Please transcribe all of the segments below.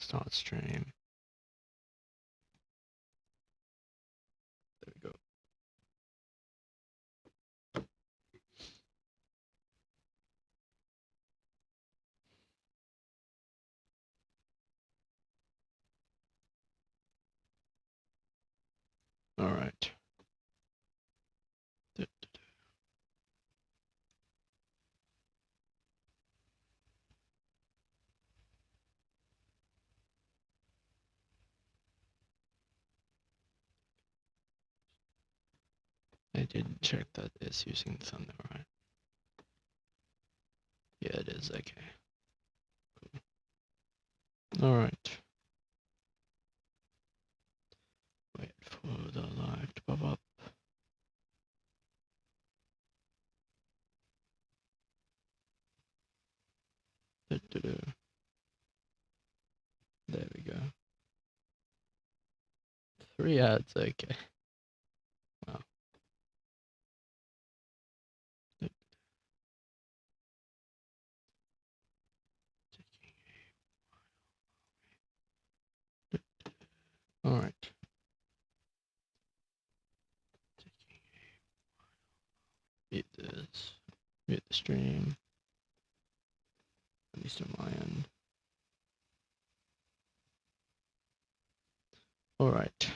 Start stream. There we go. All right. I did check that it's using thumbnail, right? Yeah, it is. Okay. Cool. All right. Wait for the live to pop up. There we go. 3 ads. Okay. Wow. All right. Mute this. Mute the stream. At least on my end. All right.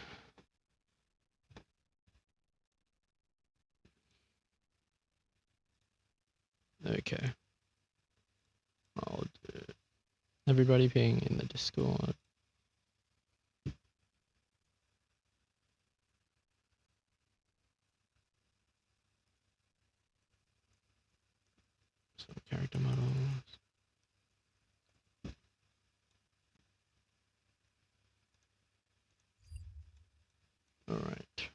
Okay. I'll do it. Everybody ping in the Discord. Some character models. All right.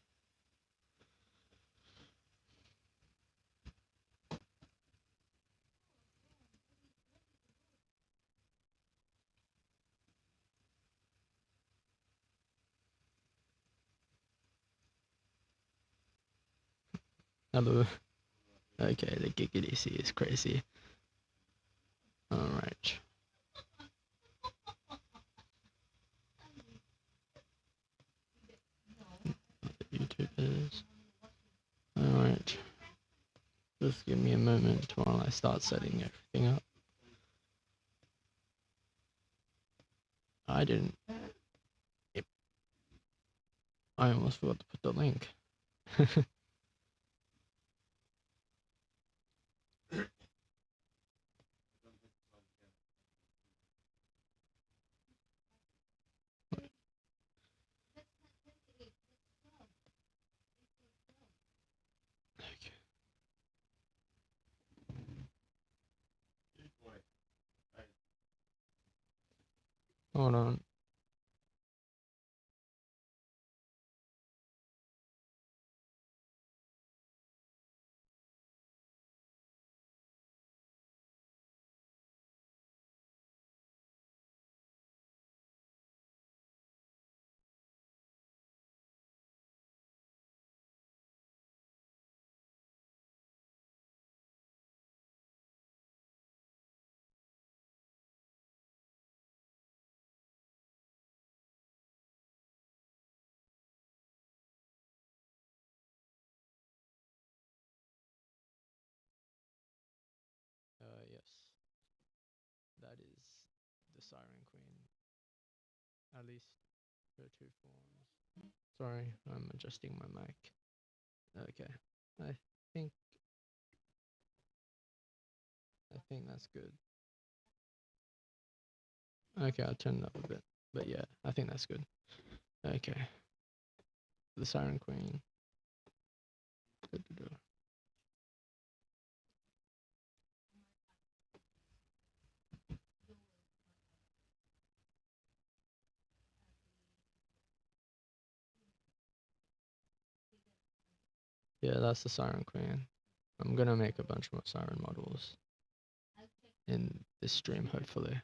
Hello. Okay, the giggity C is crazy. All right. YouTubers. All right. Just give me a moment while I start setting everything up. I didn't. Yep. I almost forgot to put the link. Okay. Hold on. Yes. That is the Siren Queen. At least her 2 forms. Sorry, I'm adjusting my mic. Okay. I think that's good. Okay, I'll turn it up a bit. But yeah, I think that's good. Okay. The Siren Queen. Good to do. Yeah, that's the Siren Queen. I'm gonna make a bunch more Siren models in this stream, hopefully.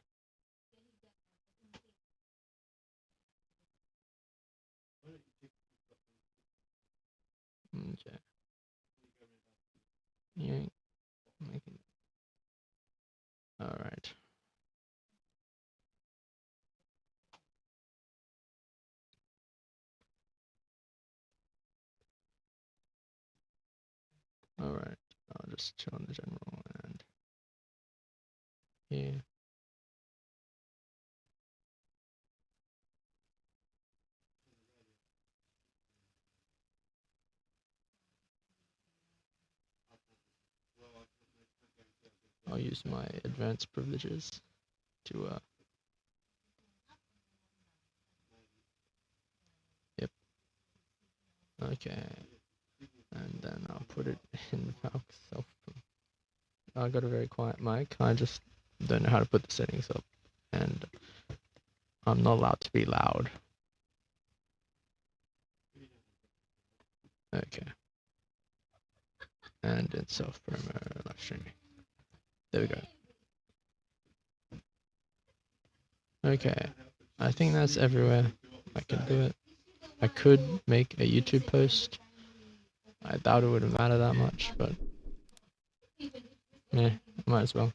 Okay. You ain't making it. All right. just chill in the general and here. I'll use my advanced privileges to yep. Okay. And then I'll put it in Valk self. I got a very quiet mic. I just don't know how to put the settings up, and I'm not allowed to be loud. Okay. And in self promo live streaming. There we go. Okay. I think that's everywhere I can do it. I could make a YouTube post. I doubt it wouldn't matter that much, but yeah, might as well.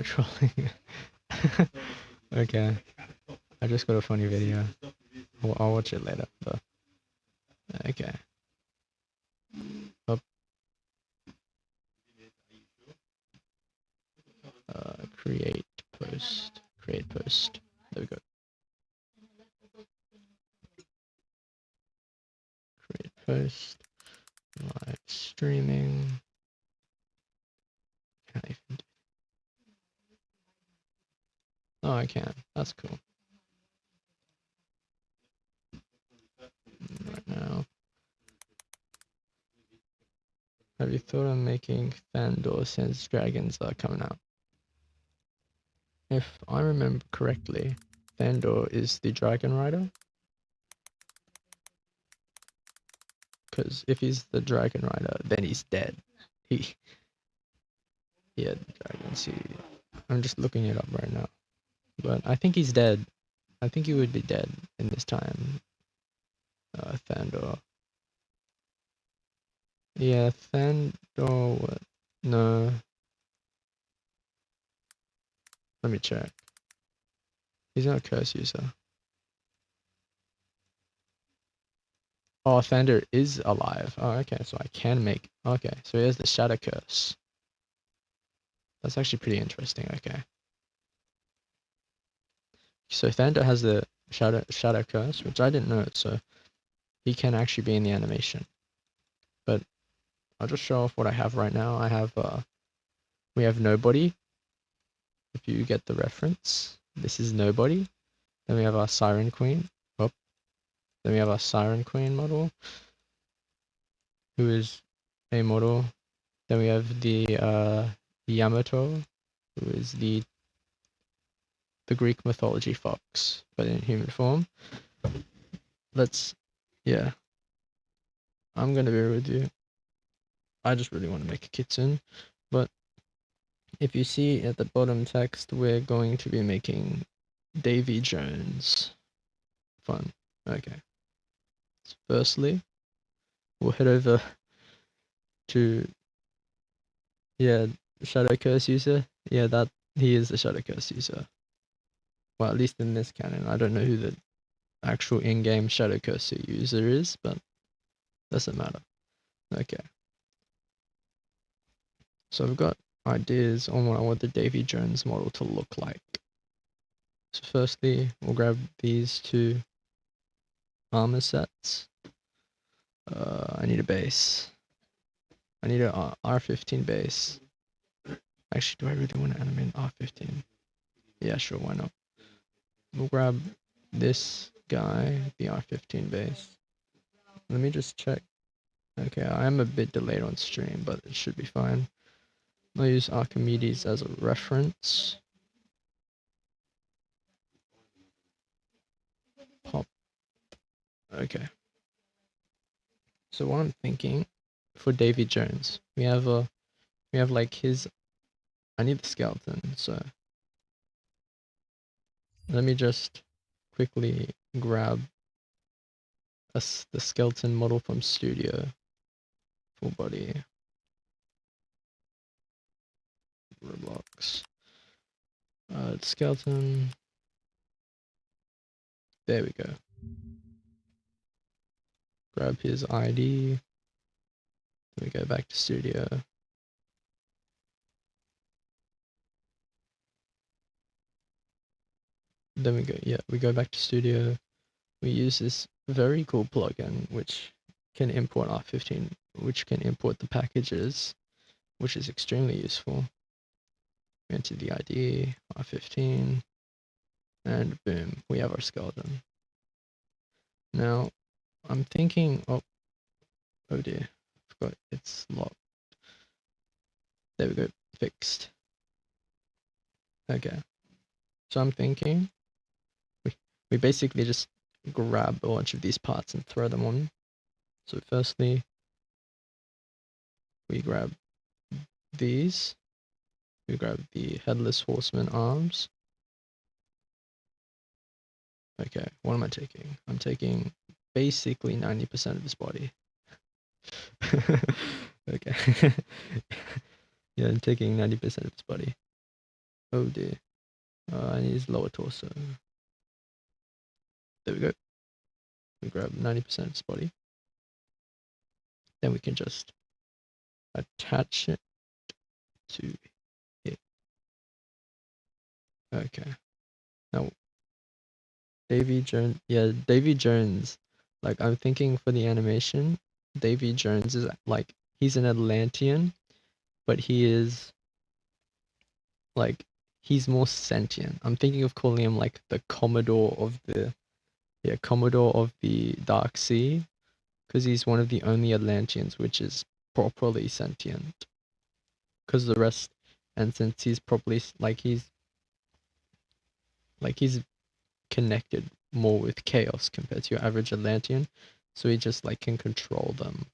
Trolling. Okay. I just got a funny video. I'll watch it later. But okay. Up. Create post. Create post. There we go. Create post. Live streaming. Can't even do. Oh, I can. That's cool. Right now. Have you thought of making Thandor since dragons are coming out? If I remember correctly, Thandor is the dragon rider. Because if he's the dragon rider, then he's dead. He had dragons. I'm just looking it up right now. But I think he's dead. I think he would be dead in this time. Thandor. Yeah, Thandor. No. Let me check. He's not a curse user. Oh, Thandor is alive. Oh, okay. So I can make. Okay. So here's the shadow curse. That's actually pretty interesting. Okay. So Thandor has the shadow curse, which I didn't know. So he can actually be in the animation. But I'll just show off what I have right now. I have we have nobody. If you get the reference, this is nobody. Then we have our Siren Queen. Oh. Then we have our Siren Queen model, who is a model. Then we have the Yamato, who is the Greek mythology fox, but in human form. Yeah. I'm gonna be real with you. I just really want to make a kitten, but if you see at the bottom text, we're going to be making Davy Jones. Fun. Okay. So firstly, we'll head over to Shadow Curse user. Yeah, that he is the Shadow Curse user. Well, at least in this canon. I don't know who the actual in-game Shadow Curse user is, but doesn't matter. Okay. So I've got ideas on what I want the Davy Jones model to look like. So firstly, we'll grab these two armor sets. I need a base. I need an R15 base. Actually, do I really want to animate an R15? Yeah, sure, why not? We'll grab this guy, the R15 base. Let me just check. Okay, I am a bit delayed on stream, but it should be fine. I'll use Archimedes as a reference. Pop. Okay. So what I'm thinking for Davy Jones, we have like his. I need the skeleton, so let me just quickly grab the skeleton model from Studio. Full body. Roblox. Skeleton. There we go. Grab his ID. Then we go back to studio. Then we go back to studio. We use this very cool plugin which can import R15, which can import the packages, which is extremely useful. We enter the ID, R15, and boom, we have our skeleton. Now, I'm thinking, oh dear, I forgot it's locked. There we go, fixed. Okay, so I'm thinking we basically just grab a bunch of these parts and throw them on. So firstly, we grab these. We grab the headless horseman arms. Okay, what am I taking? I'm taking basically 90% of his body. Okay. Yeah, I'm taking 90% of his body. Oh dear. I need his lower torso. There we go. We grab 90% of his body. Then we can just attach it to it. Okay. Now, Davy Jones. Like, I'm thinking for the animation, Davy Jones is like, he's an Atlantean, but he is like, he's more sentient. I'm thinking of calling him like the Commodore of the Dark Sea, because he's one of the only Atlanteans which is properly sentient. Because the rest, and since he's properly he's connected more with chaos compared to your average Atlantean, so he just like can control them.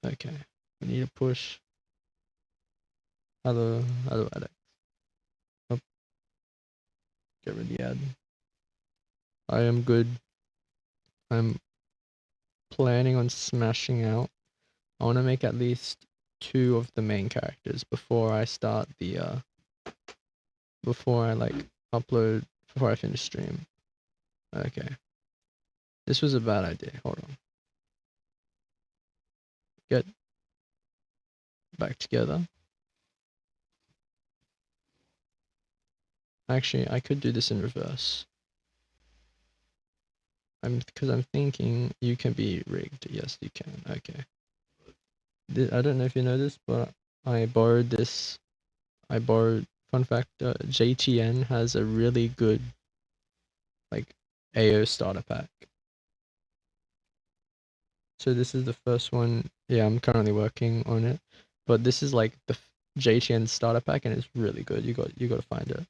Okay, we need to push. Hello, Alex. Oh, get rid of the ad. I am good. I'm planning on smashing out. I want to make at least 2 of the main characters before I start the before I upload, before I finish stream. Okay. This was a bad idea. Hold on. Get back together. Actually, I could do this in reverse. Because I'm thinking you can be rigged. Yes, you can. Okay. I don't know if you know this, but I borrowed this. Fun fact, JTN has a really good, AO starter pack. So this is the first one. Yeah, I'm currently working on it. But this is like the JTN starter pack, and it's really good. You got to find it.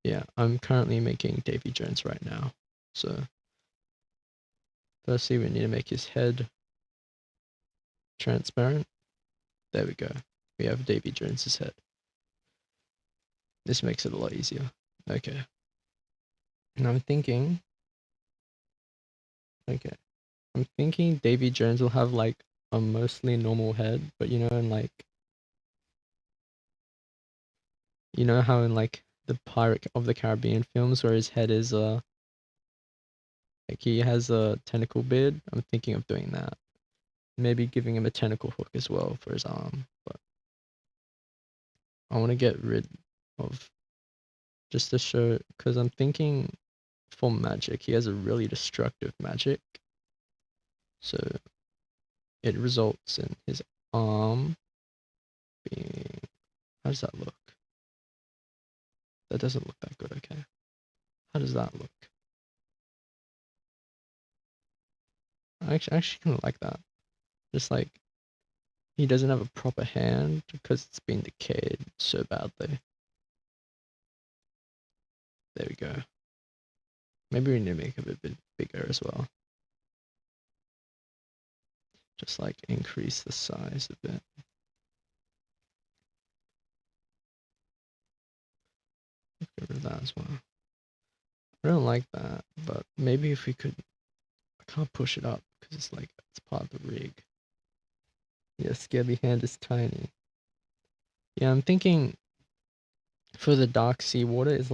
Yeah, I'm currently making Davy Jones right now. So firstly, we need to make his head transparent. There we go. We have Davy Jones's head. This makes it a lot easier. Okay. And I'm thinking Davy Jones will have like a mostly normal head, but in how in like the Pirate of the Caribbean films where his head is he has a tentacle beard. I'm thinking of doing that. Maybe giving him a tentacle hook as well for his arm, but I want to get rid of, just to show, because I'm thinking for magic, he has a really destructive magic. So it results in his arm being, how does that look? That doesn't look that good, okay. How does that look? I actually kind of like that. Just like, he doesn't have a proper hand because it's been decayed so badly. There we go. Maybe we need to make it a bit bigger as well. Just like increase the size a bit. Get rid of that as well. I don't like that, but maybe if we could, I can't push it up because it's part of the rig. Yeah, Scabby Hand is tiny. Yeah, I'm thinking for the Dark Sea water is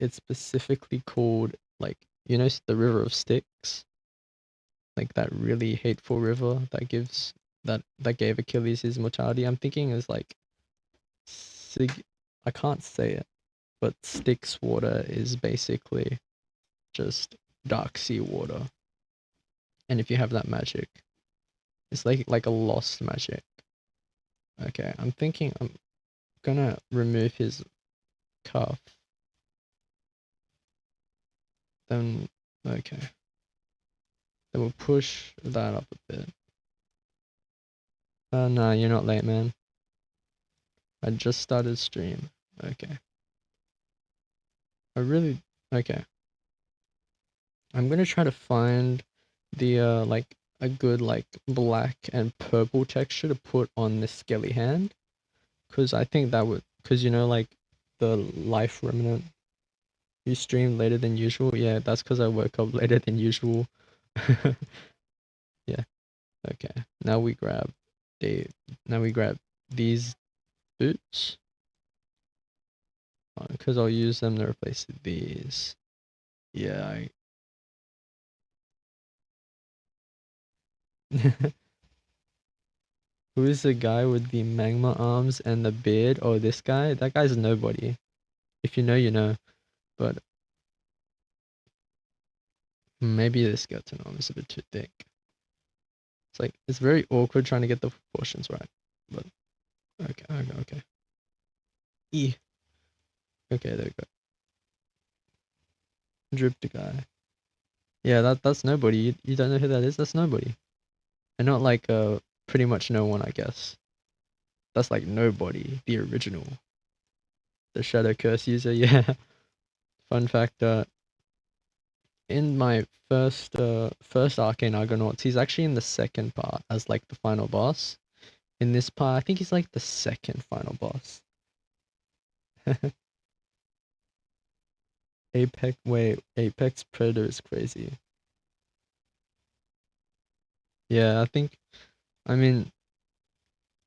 it's specifically called the River of Styx. like that really hateful river that gave Achilles his mortality. I'm thinking is like Sig. I can't say it, but Styx water is basically just dark sea water. And if you have that magic, it's like a lost magic. Okay, I'm thinking I'm gonna remove his cuff. Then okay. Then we'll push that up a bit. No, you're not late, man. I just started stream. Okay. Okay. I'm gonna try to find the like a good like black and purple texture to put on this skelly hand, cause I think that would, cause you know like the life remnant. You stream later than usual. Yeah, that's cause I woke up later than usual. Yeah. Okay. Now we grab the. Now we grab these boots. Because I'll use them to replace these. Yeah. Who is the guy with the magma arms and the beard? Oh, this guy? That guy's nobody. If you know, you know. But maybe this skeleton arm is a bit too thick. It's like, it's very awkward trying to get the proportions right. But, okay. E. Okay, there we go. Dripped guy. Yeah, that's nobody. You don't know who that is? That's nobody. And not like pretty much no one, I guess. That's like nobody, the original. The Shadow Curse user, yeah. Fun fact, in my first Arcane Argonauts, he's actually in the second part as like the final boss. In this part, I think he's like the second final boss. Apex Predator is crazy. Yeah, I mean,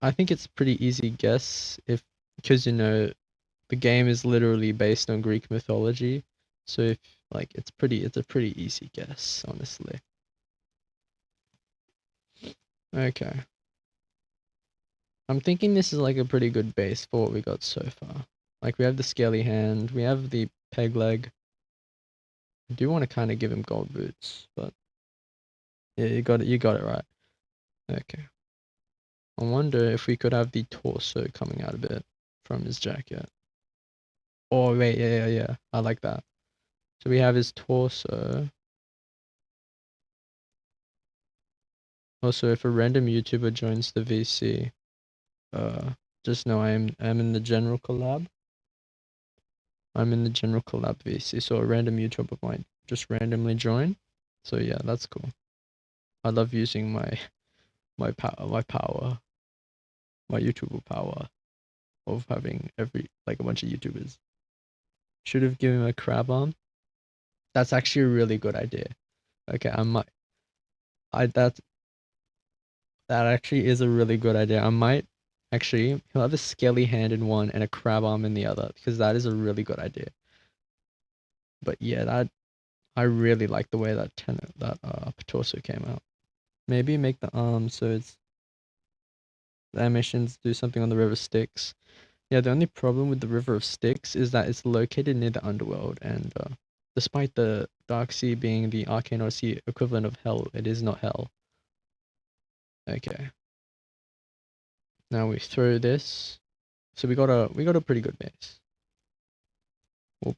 I think it's pretty easy guess because you know, the game is literally based on Greek mythology. So if like it's a pretty easy guess, honestly. Okay. I'm thinking this is like a pretty good base for what we got so far. Like we have the scaly hand, we have the peg leg. I do want to kind of give him gold boots, but yeah, you got it right. Okay. I wonder if we could have the torso coming out a bit from his jacket. Oh wait, yeah. I like that. So we have his torso. Also, if a random YouTuber joins the VC, just know I'm in the general collab. I'm in the general collab VC, so a random YouTuber might just randomly join. So yeah, that's cool. I love using my power, my YouTuber power of having a bunch of YouTubers. Should have given him a crab arm. That's actually a really good idea. Okay, that actually is a really good idea. I might actually, he'll have a skelly hand in one and a crab arm in the other because that is a really good idea. But yeah, I really like the way that torso came out. Maybe make the arms so it's the animations do something on the River Styx. Yeah, the only problem with the River of Styx is that it's located near the underworld, and despite the Dark Sea being the Arcane Odyssey equivalent of hell, it is not hell. Okay. Now we throw this. So we got a pretty good base. We'll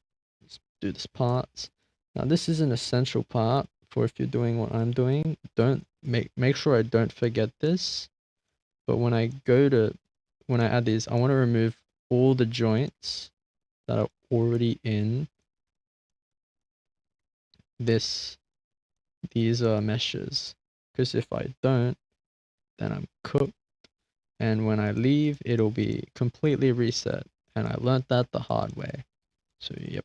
do this part. Now this is an essential part for if you're doing what I'm doing. Don't make sure I don't forget this. But when I add these, I want to remove all the joints that are already in these meshes. Because if I don't, then I'm cooked. And when I leave, it'll be completely reset. And I learnt that the hard way. So yep.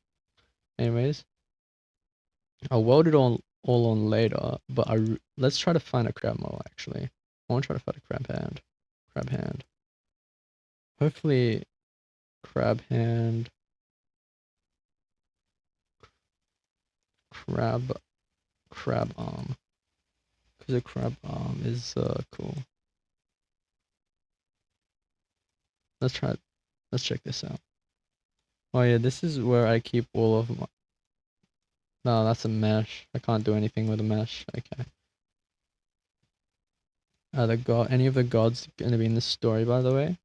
Anyways, I'll weld it all on later, but let's try to find a crab model actually. I want to try to find a crab hand. Crab hand. Hopefully crab hand. Crab arm. There's a crab arm is cool. Let's try. Let's check this out. Oh yeah, this is where I keep all of my. No, that's a mesh. I can't do anything with a mesh. Okay. Are the god any of the gods gonna be in the story, by the way?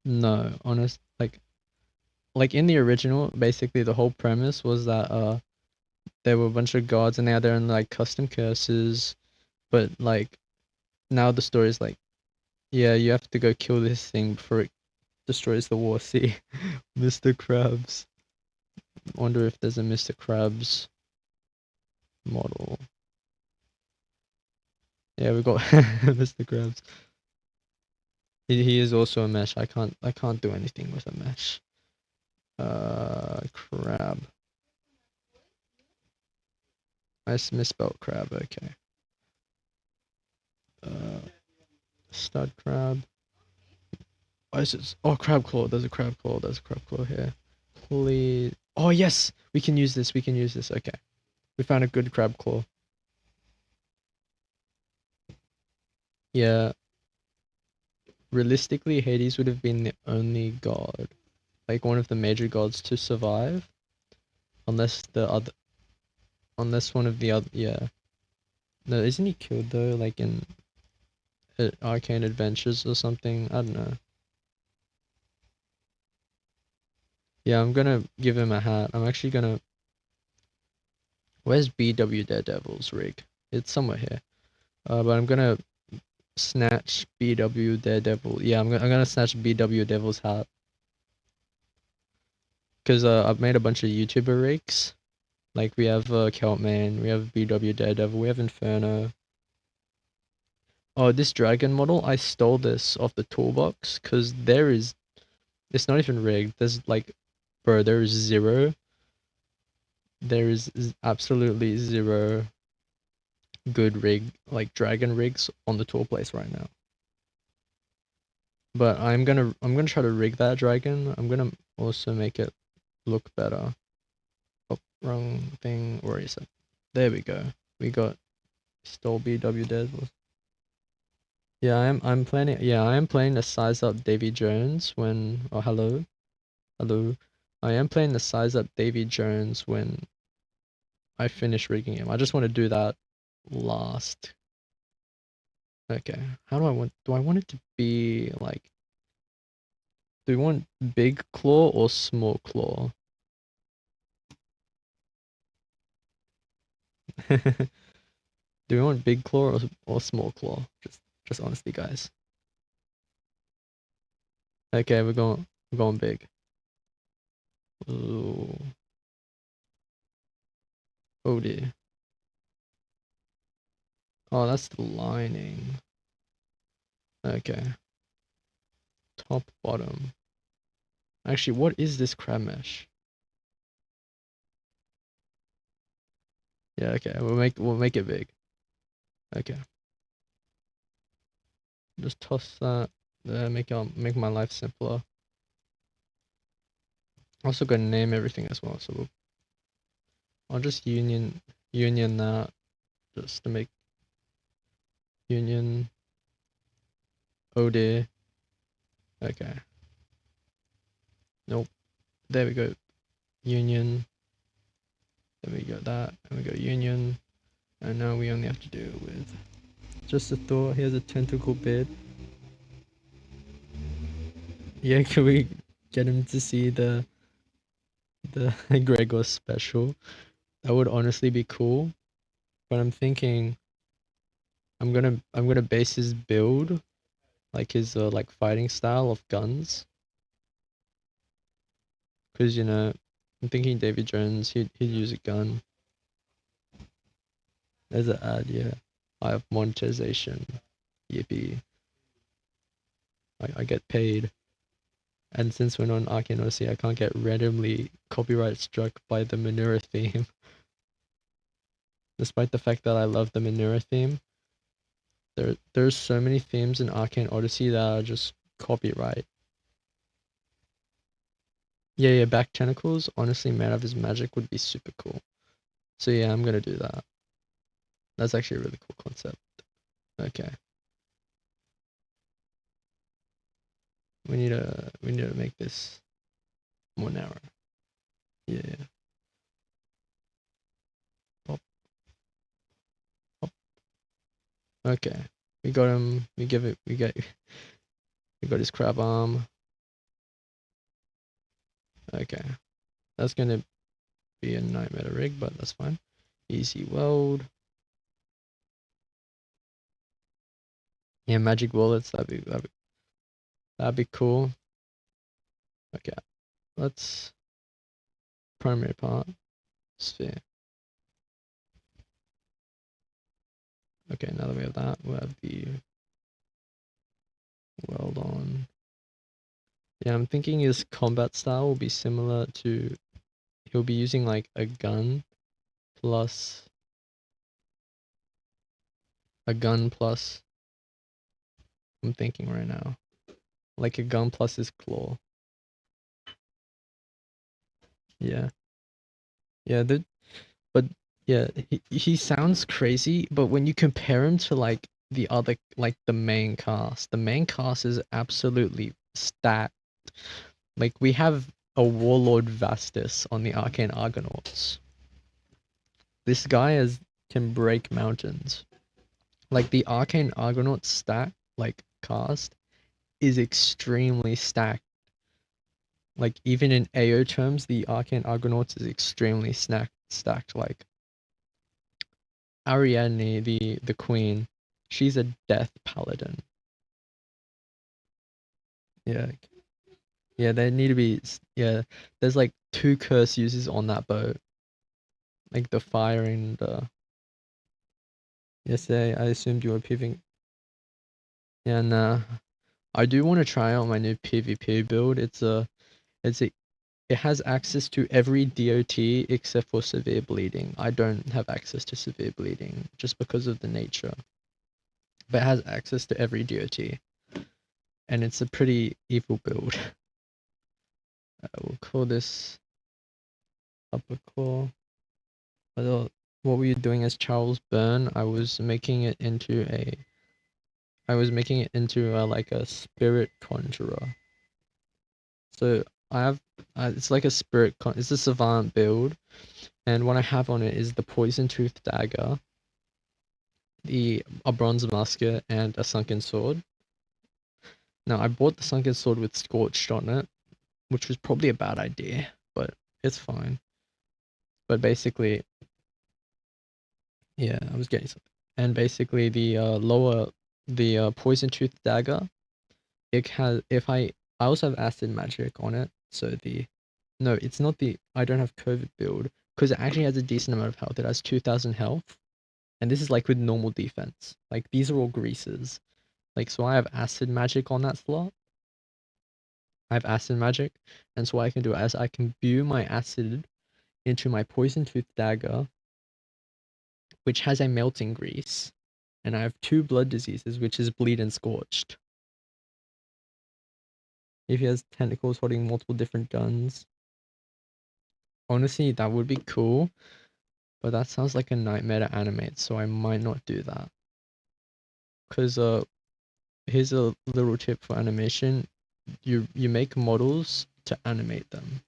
No, honest. Like in the original, basically the whole premise was that there were a bunch of gods and now they're in like custom curses, but like now the story is like, yeah, you have to go kill this thing before it destroys the war sea. Mr. Krabs. Wonder if there's a Mr. Krabs model. Yeah, we got Mr. Krabs. He is also a mesh. I can't do anything with a mesh. Crab. I misspelled crab. Okay. Stud crab. Oh, oh, crab claw. There's a crab claw. There's a crab claw here. Please. Oh yes, we can use this. We can use this. Okay, we found a good crab claw. Yeah. Realistically, Hades would have been the only god, like one of the major gods to survive, unless one of the other, yeah. No, isn't he killed though, like in Arcane Adventures or something? I don't know. Yeah, I'm gonna give him a hat. I'm actually gonna. Where's BW Daredevil's rig? It's somewhere here. But I'm gonna snatch BW Daredevil. Yeah, I'm gonna snatch BW Devil's hat. Cause I've made a bunch of YouTuber rigs. Like we have Keltman, we have BW Daredevil, we have Inferno. Oh, this dragon model, I stole this off the toolbox because it's not even rigged. There's like, bro, there is zero. There is absolutely zero good like dragon rigs on the tool place right now. But I'm gonna try to rig that dragon. I'm gonna also make it look better. Oh, wrong thing. Where is it? There we go. We got stole BW Daredevil. Yeah, I'm planning. Yeah, I am planning to size up Davy Jones when. Oh, hello, hello. I am planning to size up Davy Jones when I finish rigging him. I just want to do that last. Okay. How do I want? Do I want it to be like? Do we want big claw or small claw? Do we want big claw or small claw? Just honestly, guys. Okay, we're going big. Ooh. Oh dear. Oh, that's the lining. Okay. Top, bottom. Actually, what is this crab mesh? Yeah, okay. We'll make it big. Okay. Just toss that there, make my life simpler. Also gonna name everything as well, so I'll just union that just to make union. Oh dear. Okay. Nope. There we go. Union. Then we got that, and we got union. And now we only have to do with just a thought. Here's a tentacle bit. Yeah, can we get him to see the Gregor special? That would honestly be cool. But I'm thinking I'm gonna base his build, like his like fighting style of guns. Cause you know, I'm thinking Davy Jones, he'd use a gun. There's an ad, yeah. I have monetization. Yippee. I get paid. And since we're not on Arcane Odyssey, I can't get randomly copyright struck by the Manura theme. Despite the fact that I love the Manura theme, there's so many themes in Arcane Odyssey that are just copyright. Yeah, back tentacles, honestly, Man of His Magic would be super cool. So yeah, I'm gonna do that. That's actually a really cool concept. Okay. We need to make this more narrow. Yeah. Pop, pop. Okay. We got him. We got his crab arm. Okay. That's gonna be a nightmare to rig, but that's fine. Easy weld. Yeah, magic bullets. That'd be cool. Okay. Let's primary part sphere. Okay, now that we have that, we'll have the weld on. Yeah, I'm thinking his combat style will be similar to, he'll be using like a gun plus I'm thinking right now, like a gun plus his claw. Yeah, yeah, but yeah, he sounds crazy, but when you compare him to like the other, like the main cast is absolutely stacked. Like we have a warlord Vastus on the Arcane Argonauts. This guy can break mountains. Like the Arcane Argonaut stack, like cast, is extremely stacked. Like even in AO terms, the Arcane Argonauts is extremely stacked. Like Ariadne, the queen, she's a death paladin. Yeah, yeah, they need to be. Yeah, there's like 2 curse users on that boat, like the fire and yesterday I assumed you were PvPing. Yeah, nah. I do want to try out my new PvP build. It's a it has access to every DOT except for severe bleeding. I don't have access to severe bleeding just because of the nature. But it has access to every DOT. And it's a pretty evil build. We'll call this upper core. What were you doing as Charles Byrne? I was making it into like a spirit conjurer. So I have it's like a it's a savant build, and what I have on it is the poison tooth dagger, a bronze musket, and a sunken sword. Now I bought the sunken sword with scorched on it, which was probably a bad idea, but it's fine. But basically, yeah, I was getting something. And basically the poison tooth dagger, it has I also have acid magic on it, so no, it's not I don't have COVID build because it actually has a decent amount of health. It has 2,000 health, and this is like with normal defense. Like these are all greases. Like so, I have acid magic on that slot. I have acid magic, and so what I can do is I can spew my acid into my poison tooth dagger, which has a melting grease, and I have 2 blood diseases, which is bleed and scorched. If he has tentacles holding multiple different guns, honestly, that would be cool. But that sounds like a nightmare to animate, so I might not do that. Cause here's a little tip for animation: you make models to animate them.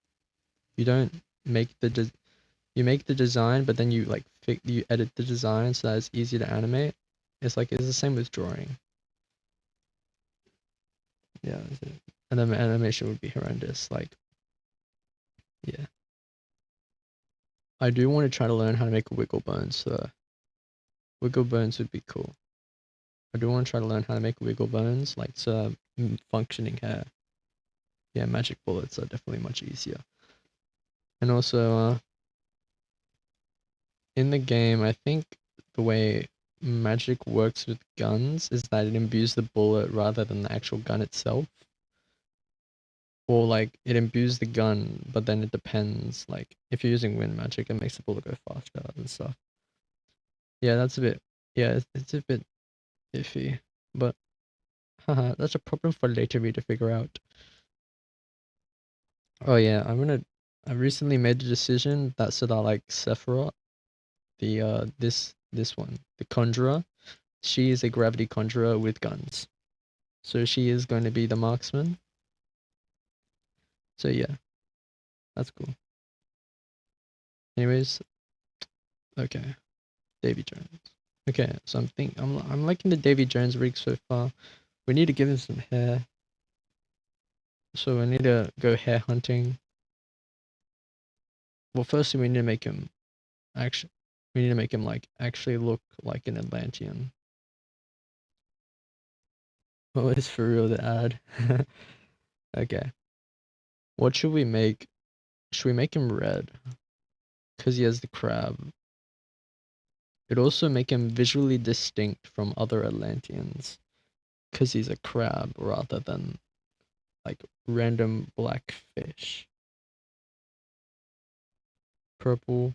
You don't make you make the design, but then you like you edit the design so that it's easy to animate. It's the same with drawing. Yeah, and then the animation would be horrendous. Like, yeah, I do want to try to learn how to make wiggle bones. So wiggle bones would be cool. I do want to try to learn how to make wiggle bones, like so functioning hair. Yeah, magic bullets are definitely much easier. And also, in the game, I think the way magic works with guns is that it imbues the bullet rather than the actual gun itself. Or like it imbues the gun, but then it depends. Like if you're using wind magic, it makes the bullet go faster and stuff. Yeah, that's a bit. Yeah, it's a bit iffy, but haha, that's a problem for later me to figure out. Oh yeah, I recently made the decision that so that like Sephiroth, this this one, the conjurer. She is a gravity conjurer with guns. So she is going to be the marksman. So yeah, that's cool. Anyways, okay, Davy Jones. Okay, so I'm liking the Davy Jones rig so far. We need to give him some hair. So we need to go hair hunting. Well, firstly we need to make him actually like actually look like an Atlantean. Well, it's for real the ad. Okay. What should we make? Should we make him red? Because he has the crab. It'd also make him visually distinct from other Atlanteans. Because he's a crab rather than like random black fish. Purple.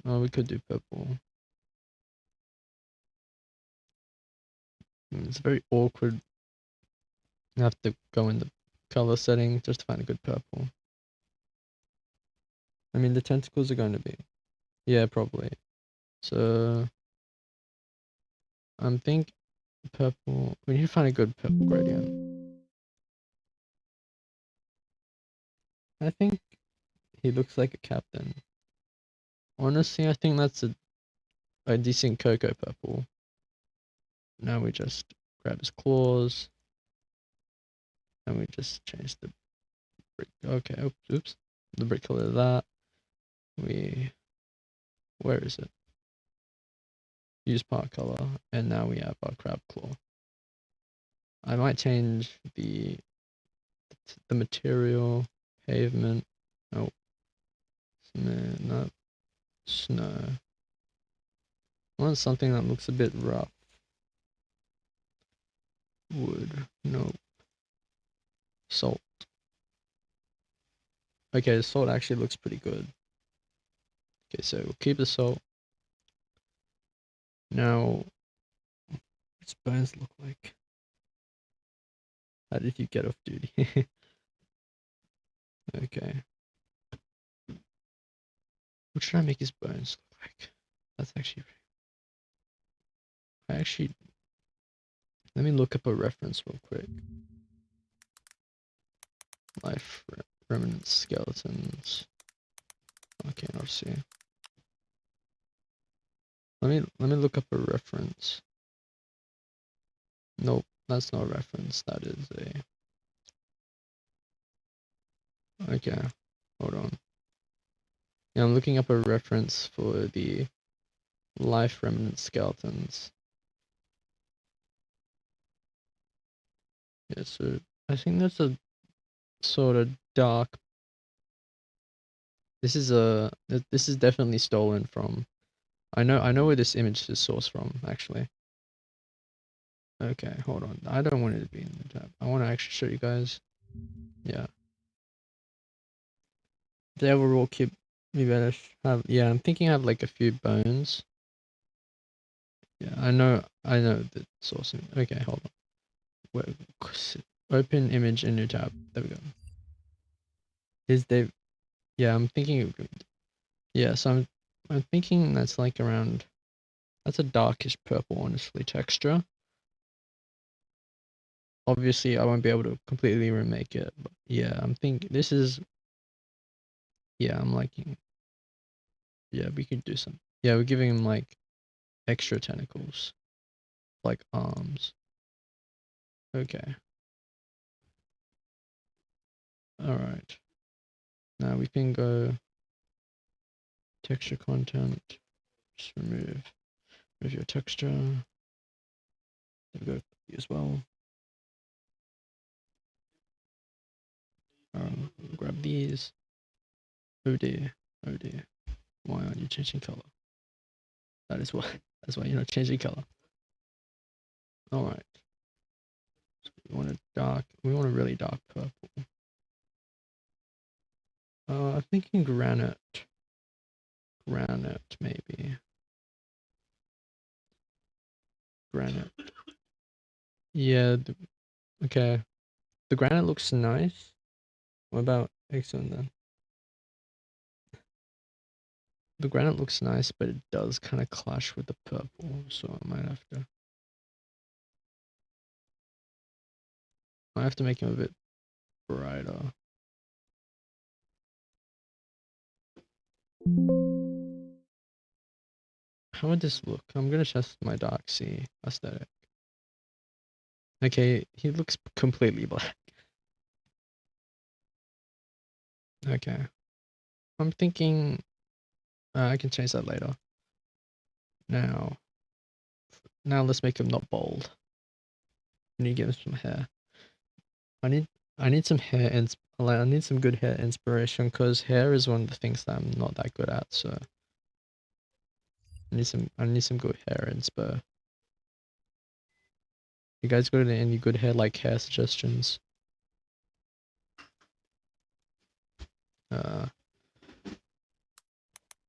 Oh, we could do purple. It's very awkward. You have to go in the color setting just to find a good purple. I mean, the tentacles are going to be. Yeah, probably. So, I'm think purple. We need to find a good purple gradient. I think he looks like a captain. Honestly, I think that's a decent cocoa purple. Now we just grab his claws. And we just change the brick. Okay, oops. The brick color of that. Where is it? Use part color. And now we have our crab claw. I might change the material, pavement. Oh, no, snow. I want something that looks a bit rough. Wood, no. Salt. Okay, the salt actually looks pretty good. Okay, so we'll keep the salt. Now, what's bones look like? How did you get off duty? Okay. What should I make his bones look like? That's actually... Let me look up a reference real quick. Life remnant skeletons. Okay, I'll see. Let me look up a reference. Nope, that's not a reference. That is a... Okay, hold on. Yeah, I'm looking up a reference for the life remnant skeletons. Yeah, so I think that's a sort of dark. This is definitely stolen from. I know where this image is sourced from, actually. Okay, hold on. I don't want it to be in the tab. I want to actually show you guys. Yeah. The overall keep we better have. Yeah, I'm thinking I have like a few bones. Yeah, I know the source. Okay, hold on. Where, open image in new tab. There we go. Is Dave? Yeah, I'm thinking. Yeah, so I'm thinking that's like around. That's a darkish purple, honestly, texture. Obviously, I won't be able to completely remake it, but yeah, I'm thinking this is. Yeah, I'm liking. Yeah, we could do some. Yeah, we're giving him like extra tentacles, like arms. Okay. All right. Now we can go texture content. Just remove your texture. There we go as well. Grab these. Oh dear. Oh dear. Why aren't you changing color? That's why you're not changing color. All right. So we want a really dark purple. I'm thinking granite. Granite, maybe. Granite. Yeah, okay. The granite looks nice. What about excellent then? The granite looks nice, but it does kind of clash with the purple, so I have to make him a bit brighter. How would this look? I'm gonna test my dark sea aesthetic. Okay, he looks completely black. Okay. I'm thinking I can change that later. Now, let's make him not bold. I need to give him some hair. I need some hair and I need some good hair inspiration because hair is one of the things that I'm not that good at. So I need some good hair inspo. You guys got any good hair hair suggestions?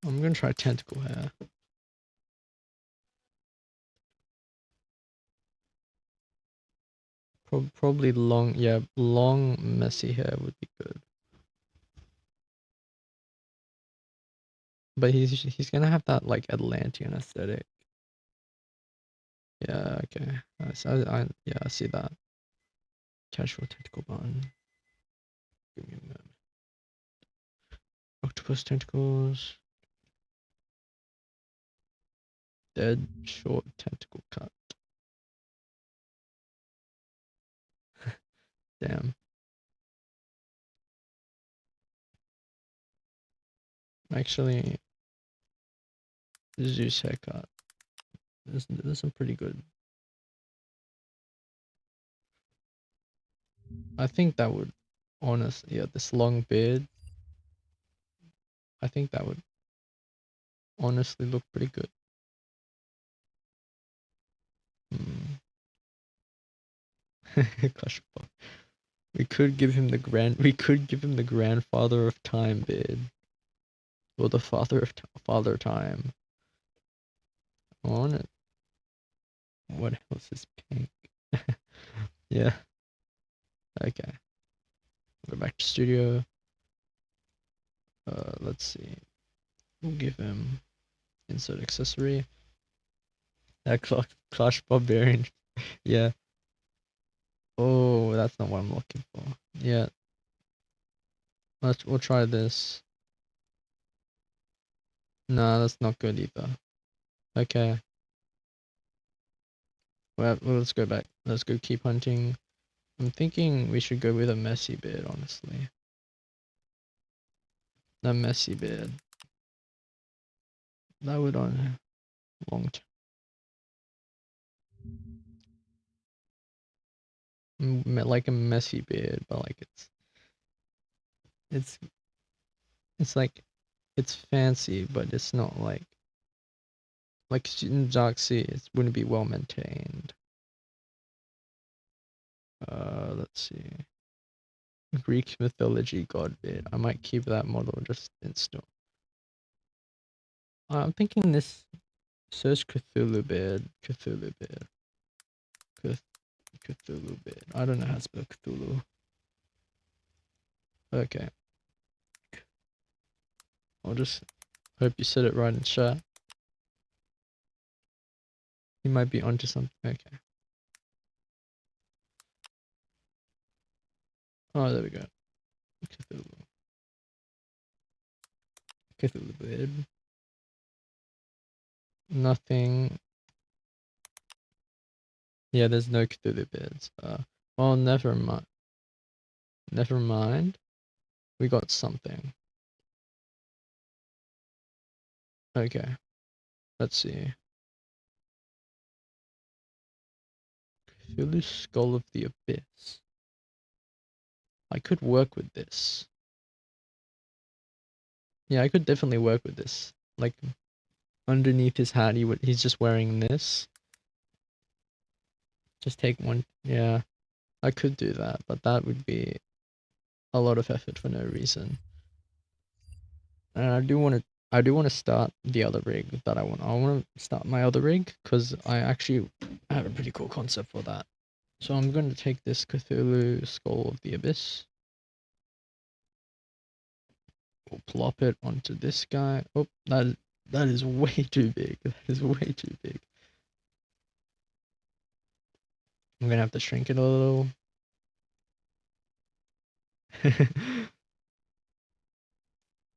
I'm gonna try tentacle hair. Probably long, yeah, long messy hair would be good. But he's gonna have that Atlantean aesthetic. Yeah, okay. Yeah, I see that. Casual tentacle bun. Give me a moment. Octopus tentacles. Dead short tentacle cut. Damn. Actually, Zeus haircut. There's some pretty good. I think that would, yeah, this long beard. I think that would honestly look pretty good. Hmm. Clash of Clans. We could give him the grandfather of time beard. Or the father time. I want it. What else is pink? Yeah. Okay. Go back to studio. Let's see. We'll give him insert accessory. That Clash Barbarian. Yeah. Oh, that's not what I'm looking for. Yeah. We'll try this. Nah, that's not good either. Okay. Well, let's go back. Let's go keep hunting. I'm thinking we should go with a messy beard, honestly. A messy beard. That would on long term. Like a messy beard, but it's it's like it's fancy, but it's not like in Dark Sea. It wouldn't be well maintained. Let's see. Greek mythology god beard. I might keep that model just install. I'm thinking this search Cthulhu beard. Cthulhu beard. Cthulhu beard. I don't know how to spell Cthulhu. Okay. I'll just hope you said it right in chat. You might be onto something. Okay. Oh, there we go. Cthulhu. Cthulhu beard. Nothing. Yeah, there's no Cthulhu beards. Well, never mind. Never mind. We got something. Okay. Let's see. Cthulhu Skull of the Abyss. I could work with this. Yeah, I could definitely work with this. Like, underneath his hat, he's just wearing this. Just take one. Yeah, I could do that, but that would be a lot of effort for no reason. And I do want to start the other rig that I want. I want to start my other rig because I actually have a pretty cool concept for that. So I'm going to take this Cthulhu Skull of the Abyss. We'll plop it onto this guy. Oh, that is way too big. That is way too big. I'm gonna have to shrink it a little.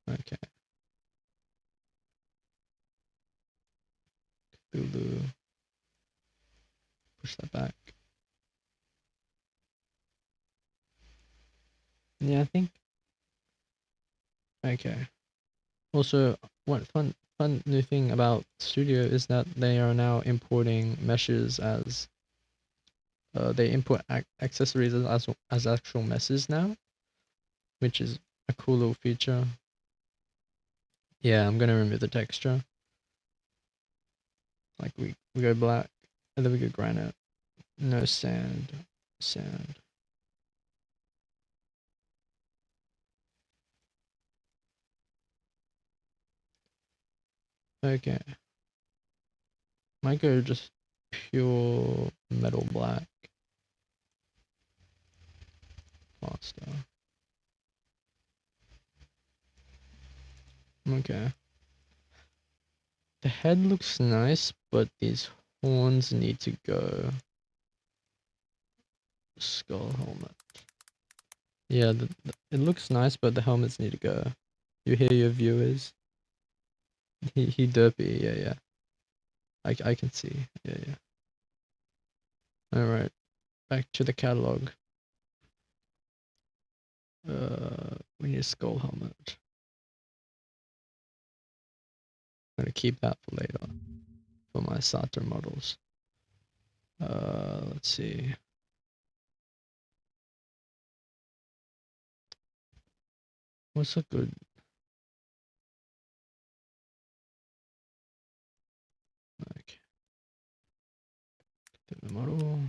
Okay. Cthulhu. Push that back. Yeah, I think. Okay. Also, one fun new thing about Studio is that they are now importing meshes as they import accessories as actual meshes now, which is a cool little feature. Yeah, I'm gonna remove the texture. Like we go black, and then we go granite. No sand, sand. Okay, might go just pure metal black. Faster. Okay. The head looks nice, but these horns need to go. Skull helmet. Yeah, it looks nice, but the helmets need to go. You hear your viewers? He derpy. Yeah, yeah. I can see. Yeah, yeah. All right, back to the catalog. We need a skull helmet. I'm gonna keep that for later for my Sato models. Let's see. What's a good? Okay, the model.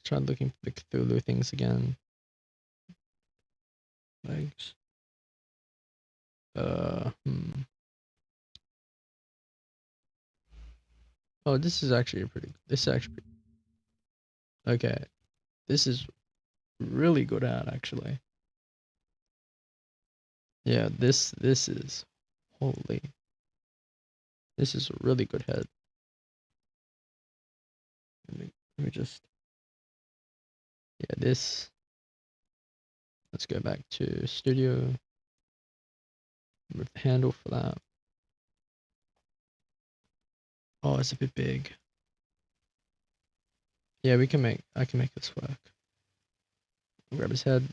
Try looking for the Cthulhu things again. Legs. Hmm. Oh, this is actually pretty. This is actually okay. This is really good at actually. Yeah, this is holy. This is a really good head. Let me just yeah this. Let's go back to studio. Remove the handle for that. Oh, it's a bit big. Yeah, I can make this work. Grab his head.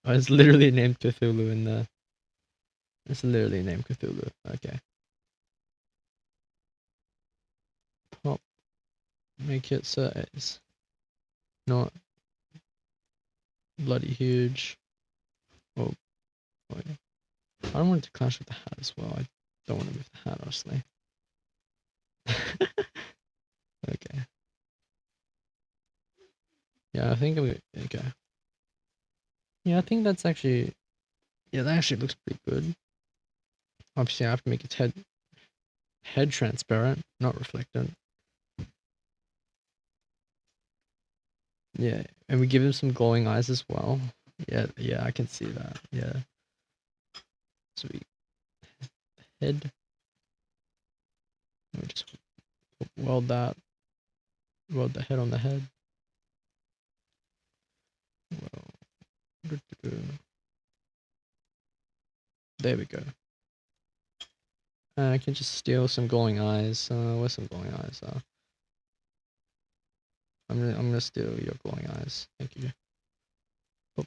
Oh, it's literally named Cthulhu in the. It's literally named Cthulhu. Okay. Pop. Make it so it's not bloody huge. Oh, oh yeah. I don't want it to clash with the hat as well. I don't want to move the hat, honestly. Okay. Yeah, I think I'm okay. Yeah, I think that's actually. Yeah, that actually looks pretty good. Obviously, I have to make its head transparent, not reflectant. Yeah, and we give him some glowing eyes as well. Yeah, yeah, I can see that. Yeah. Sweet. Head. Let me just weld that. Weld the head on the head. Well, there we go. I can just steal some glowing eyes. Where's some glowing eyes? I'm gonna steal your glowing eyes. Thank you. Oh.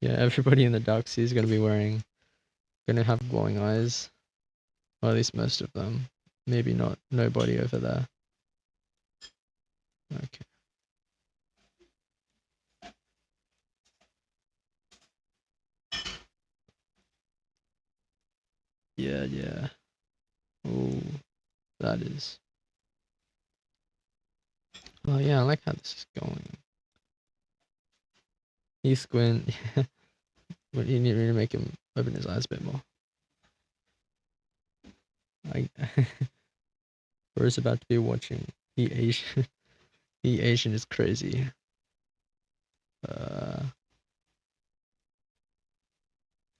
Yeah, everybody in the dark sea is gonna have glowing eyes. Or at least most of them. Maybe not nobody over there. Okay. Yeah, yeah. Oh, that is. Oh yeah, I like how this is going. He squint. But you need to make him open his eyes a bit more. I We're about to be watching the Asian The Asian is crazy.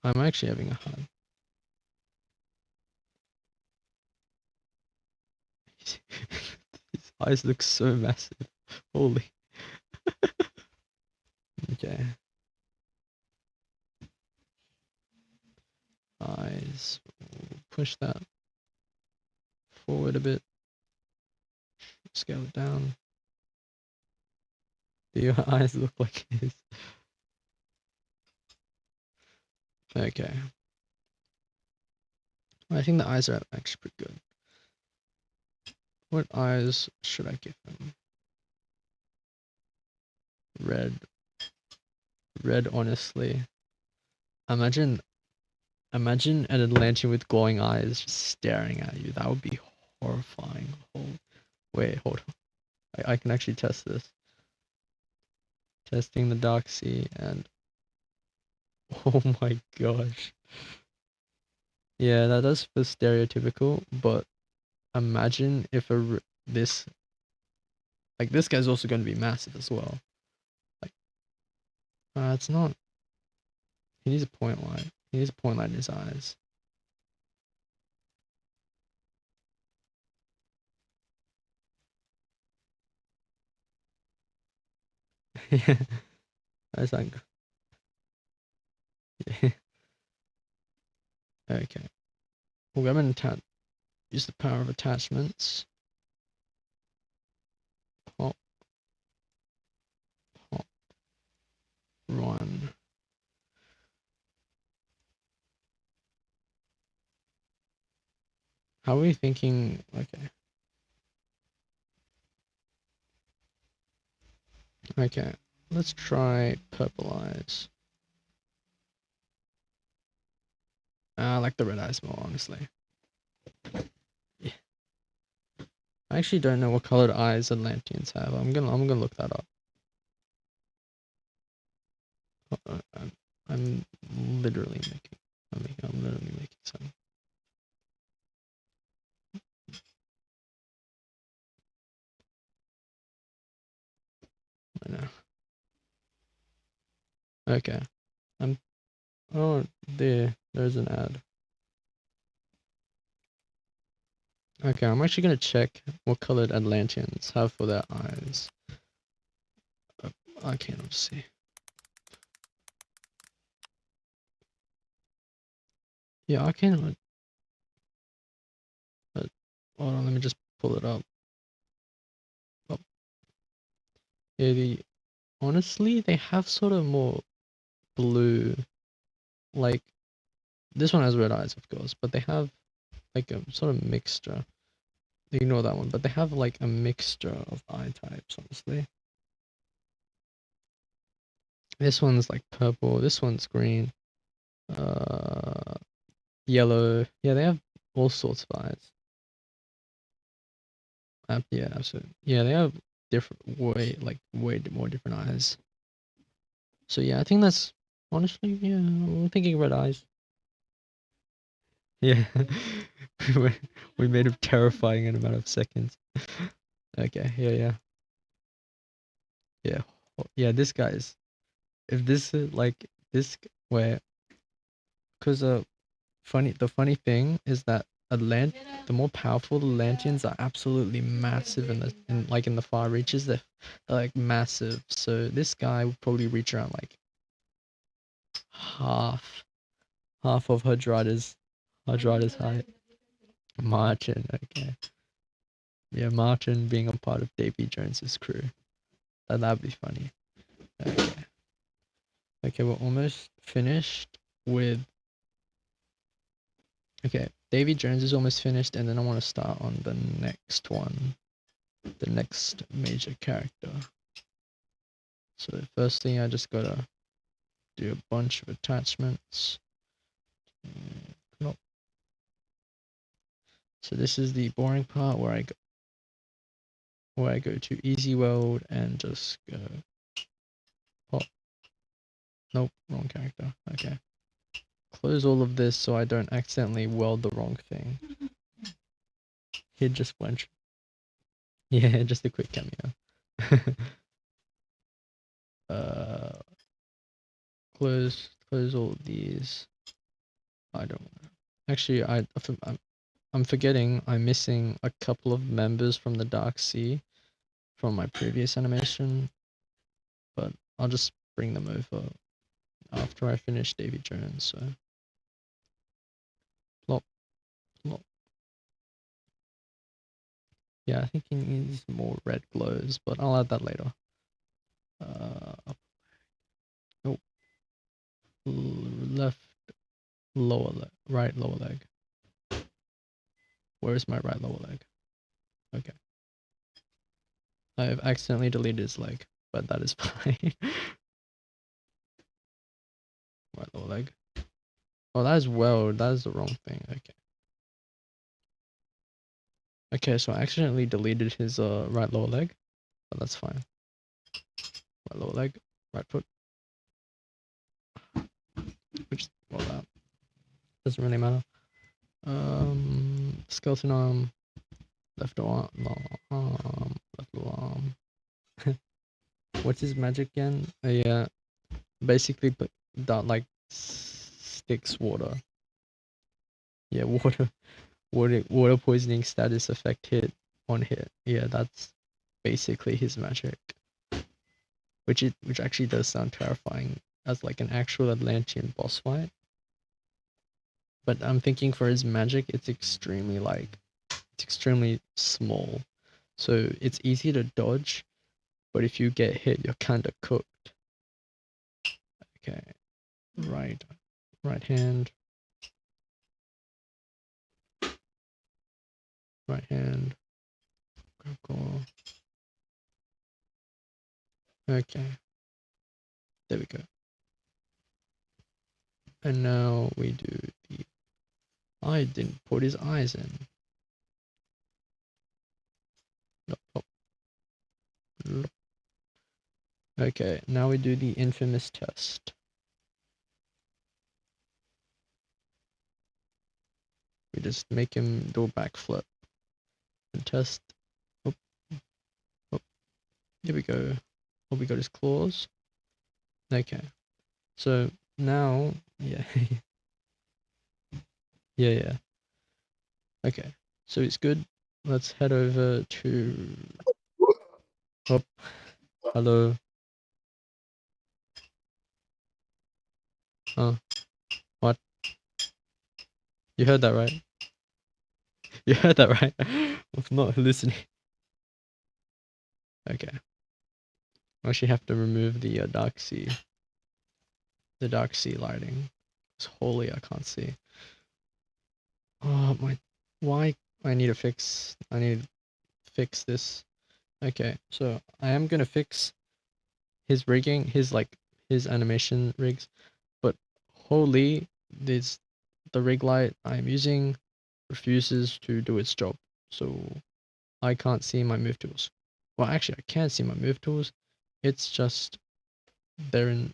I'm actually having a hard. His eyes look so massive. Holy. Okay. Eyes. Push that forward a bit. Scale it down. Do your eyes look like his? Okay. I think the eyes are actually pretty good. What eyes should I give him? Red. Red, honestly. Imagine an Atlantean with glowing eyes just staring at you. That would be horrifying. Wait, hold on. I can actually test this. Testing the dark sea and oh my gosh. Yeah, that does feel stereotypical, but imagine if this guy's also going to be massive as well. Like, it's not. He needs a point light. He needs a point light in his eyes. Yeah, that's like. Yeah. Okay. We'll go and use the power of attachments. Pop. Pop. Run. How are we thinking? Okay. Okay. Let's try purple eyes. I like the red eyes more, honestly. Yeah. I actually don't know what colored eyes Atlanteans have. I'm gonna look that up. I'm literally making. I'm literally making some. I know. Okay. Oh, there's an ad. Okay, I'm actually gonna check what colored Atlanteans have for their eyes. I cannot see. Yeah, I cannot. But hold on, let me just pull it up. Oh. Yeah, honestly, they have sort of more blue. Like this one has red eyes, of course, but they have like a sort of mixture. Ignore that one, but they have like a mixture of eye types, honestly. This one's like purple, this one's green, yellow. Yeah, they have all sorts of eyes. Yeah, absolutely. Yeah, they have way more different eyes. So yeah, I think that's honestly, yeah, I'm thinking red eyes. Yeah, we made him terrifying in a matter of seconds. Okay, yeah. This guy's. If this is like this, where, because the funny thing is that the more powerful the Atlanteans are absolutely massive in the far reaches. They're like massive. So this guy would probably reach around like half of Hardrada's height. Martin, okay. Yeah, Martin being a part of Davy Jones's crew. That'd be funny. Okay. Okay, we're almost finished with. Okay, Davy Jones is almost finished, and then I want to start on the next one, the next major character. So the first thing, I just gotta do a bunch of attachments. Nope. So this is the boring part where I go to easy world and just go. Oh, nope, wrong character. Okay. Close all of this so I don't accidentally weld the wrong thing. He just went. Yeah, just a quick cameo. uh, close all these. I don't actually. I'm forgetting. I'm missing a couple of members from the Dark Sea from my previous animation, but I'll just bring them over after I finish Davy Jones. So plop, plop. Yeah, I think he needs more red glows, but I'll add that later. Oh, left lower leg, right lower leg. Where is my right lower leg? Okay. I have accidentally deleted his leg, but that is fine. Right lower leg. Oh, that is that is the wrong thing. Okay. Okay, so I accidentally deleted his right lower leg, but that's fine. Right lower leg, right foot. Which, well, that doesn't really matter. Skeleton arm, left arm, left arm. What's his magic again? Yeah, basically, but that like sticks water. Yeah, water poisoning status effect hit on hit. Yeah, that's basically his magic. Which actually does sound terrifying as like an actual Atlantean boss fight. But I'm thinking for his magic, it's extremely small, so it's easy to dodge. But if you get hit, you're kind of cooked. Okay, right hand, right hand. Okay, there we go. And now we do the. I didn't put his eyes in. Nope. Okay, now we do the infamous test. We just make him do a backflip and test. Oh, oh, here we go. Oh, we got his claws. Okay, so now, yeah, yeah. Okay, so it's good. Let's head over to. Oh, hello. What? You heard that right? You heard that right? I'm not hallucinating. Okay. I actually have to remove the dark sea. The dark sea lighting. It's holy, I can't see. Oh my! Why? I need to fix this. Okay, so I am gonna fix his rigging, his animation rigs, but holy, the rig light I'm using refuses to do its job, so I can't see my move tools. Well, actually, I can see my move tools. It's just they're in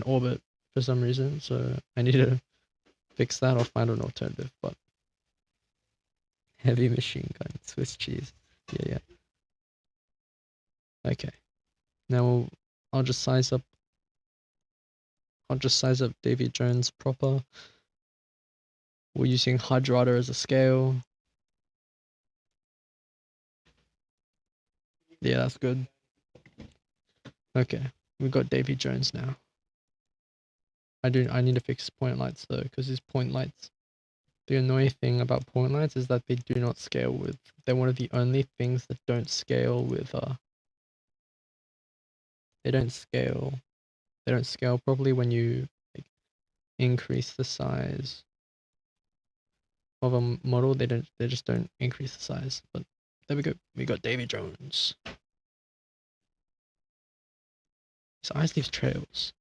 orbit for some reason, so I need to fix that or find an alternative. But heavy machine gun, Swiss cheese, yeah. Okay, now I'll just size up. Davy Jones proper. We're using Hydrata as a scale. Yeah, that's good. Okay, we've got Davy Jones now. I need to fix point lights though, because his point lights. The annoying thing about point lights is that they do not scale with. They're one of the only things that don't scale with. They don't scale. They don't scale properly when you like increase the size of a model. They just don't increase the size. But there we go. We got Davy Jones. His eyes leave trails.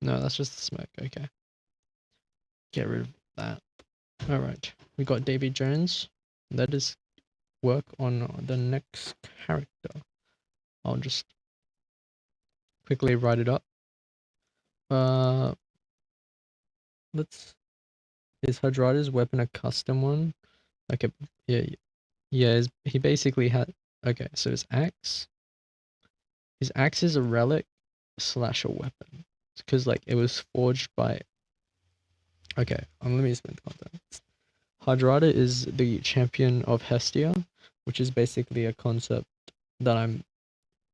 No, that's just the smoke. Okay. Get rid of that. Alright. We got Davy Jones. Let us work on the next character. I'll just quickly write it up. Let's. Is Hydrata's weapon a custom one? Okay, yeah. He basically had. Okay, so his axe. His axe is a relic slash a weapon. Because like it was forged by. Okay, let me explain the context. Hardrada is the champion of Hestia, which is basically a concept that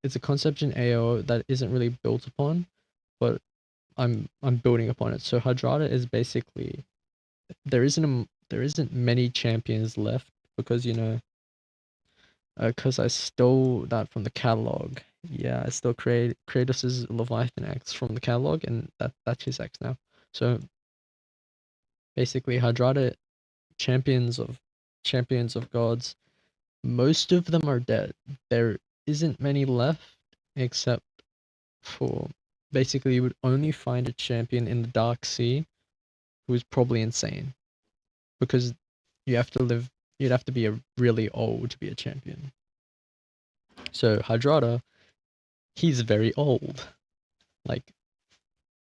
it's a concept in AO that isn't really built upon, but I'm building upon it. So Hardrada is basically there isn't many champions left because because I stole that from the catalog. Yeah, I still create Kratos' Leviathan X from the catalog, and that's his X now. So basically, Hardrada champions of gods. Most of them are dead. There isn't many left, except for basically you would only find a champion in the Dark Sea who is probably insane because you have to live. You'd have to be really old to be a champion. So Hardrada, he's very old. Like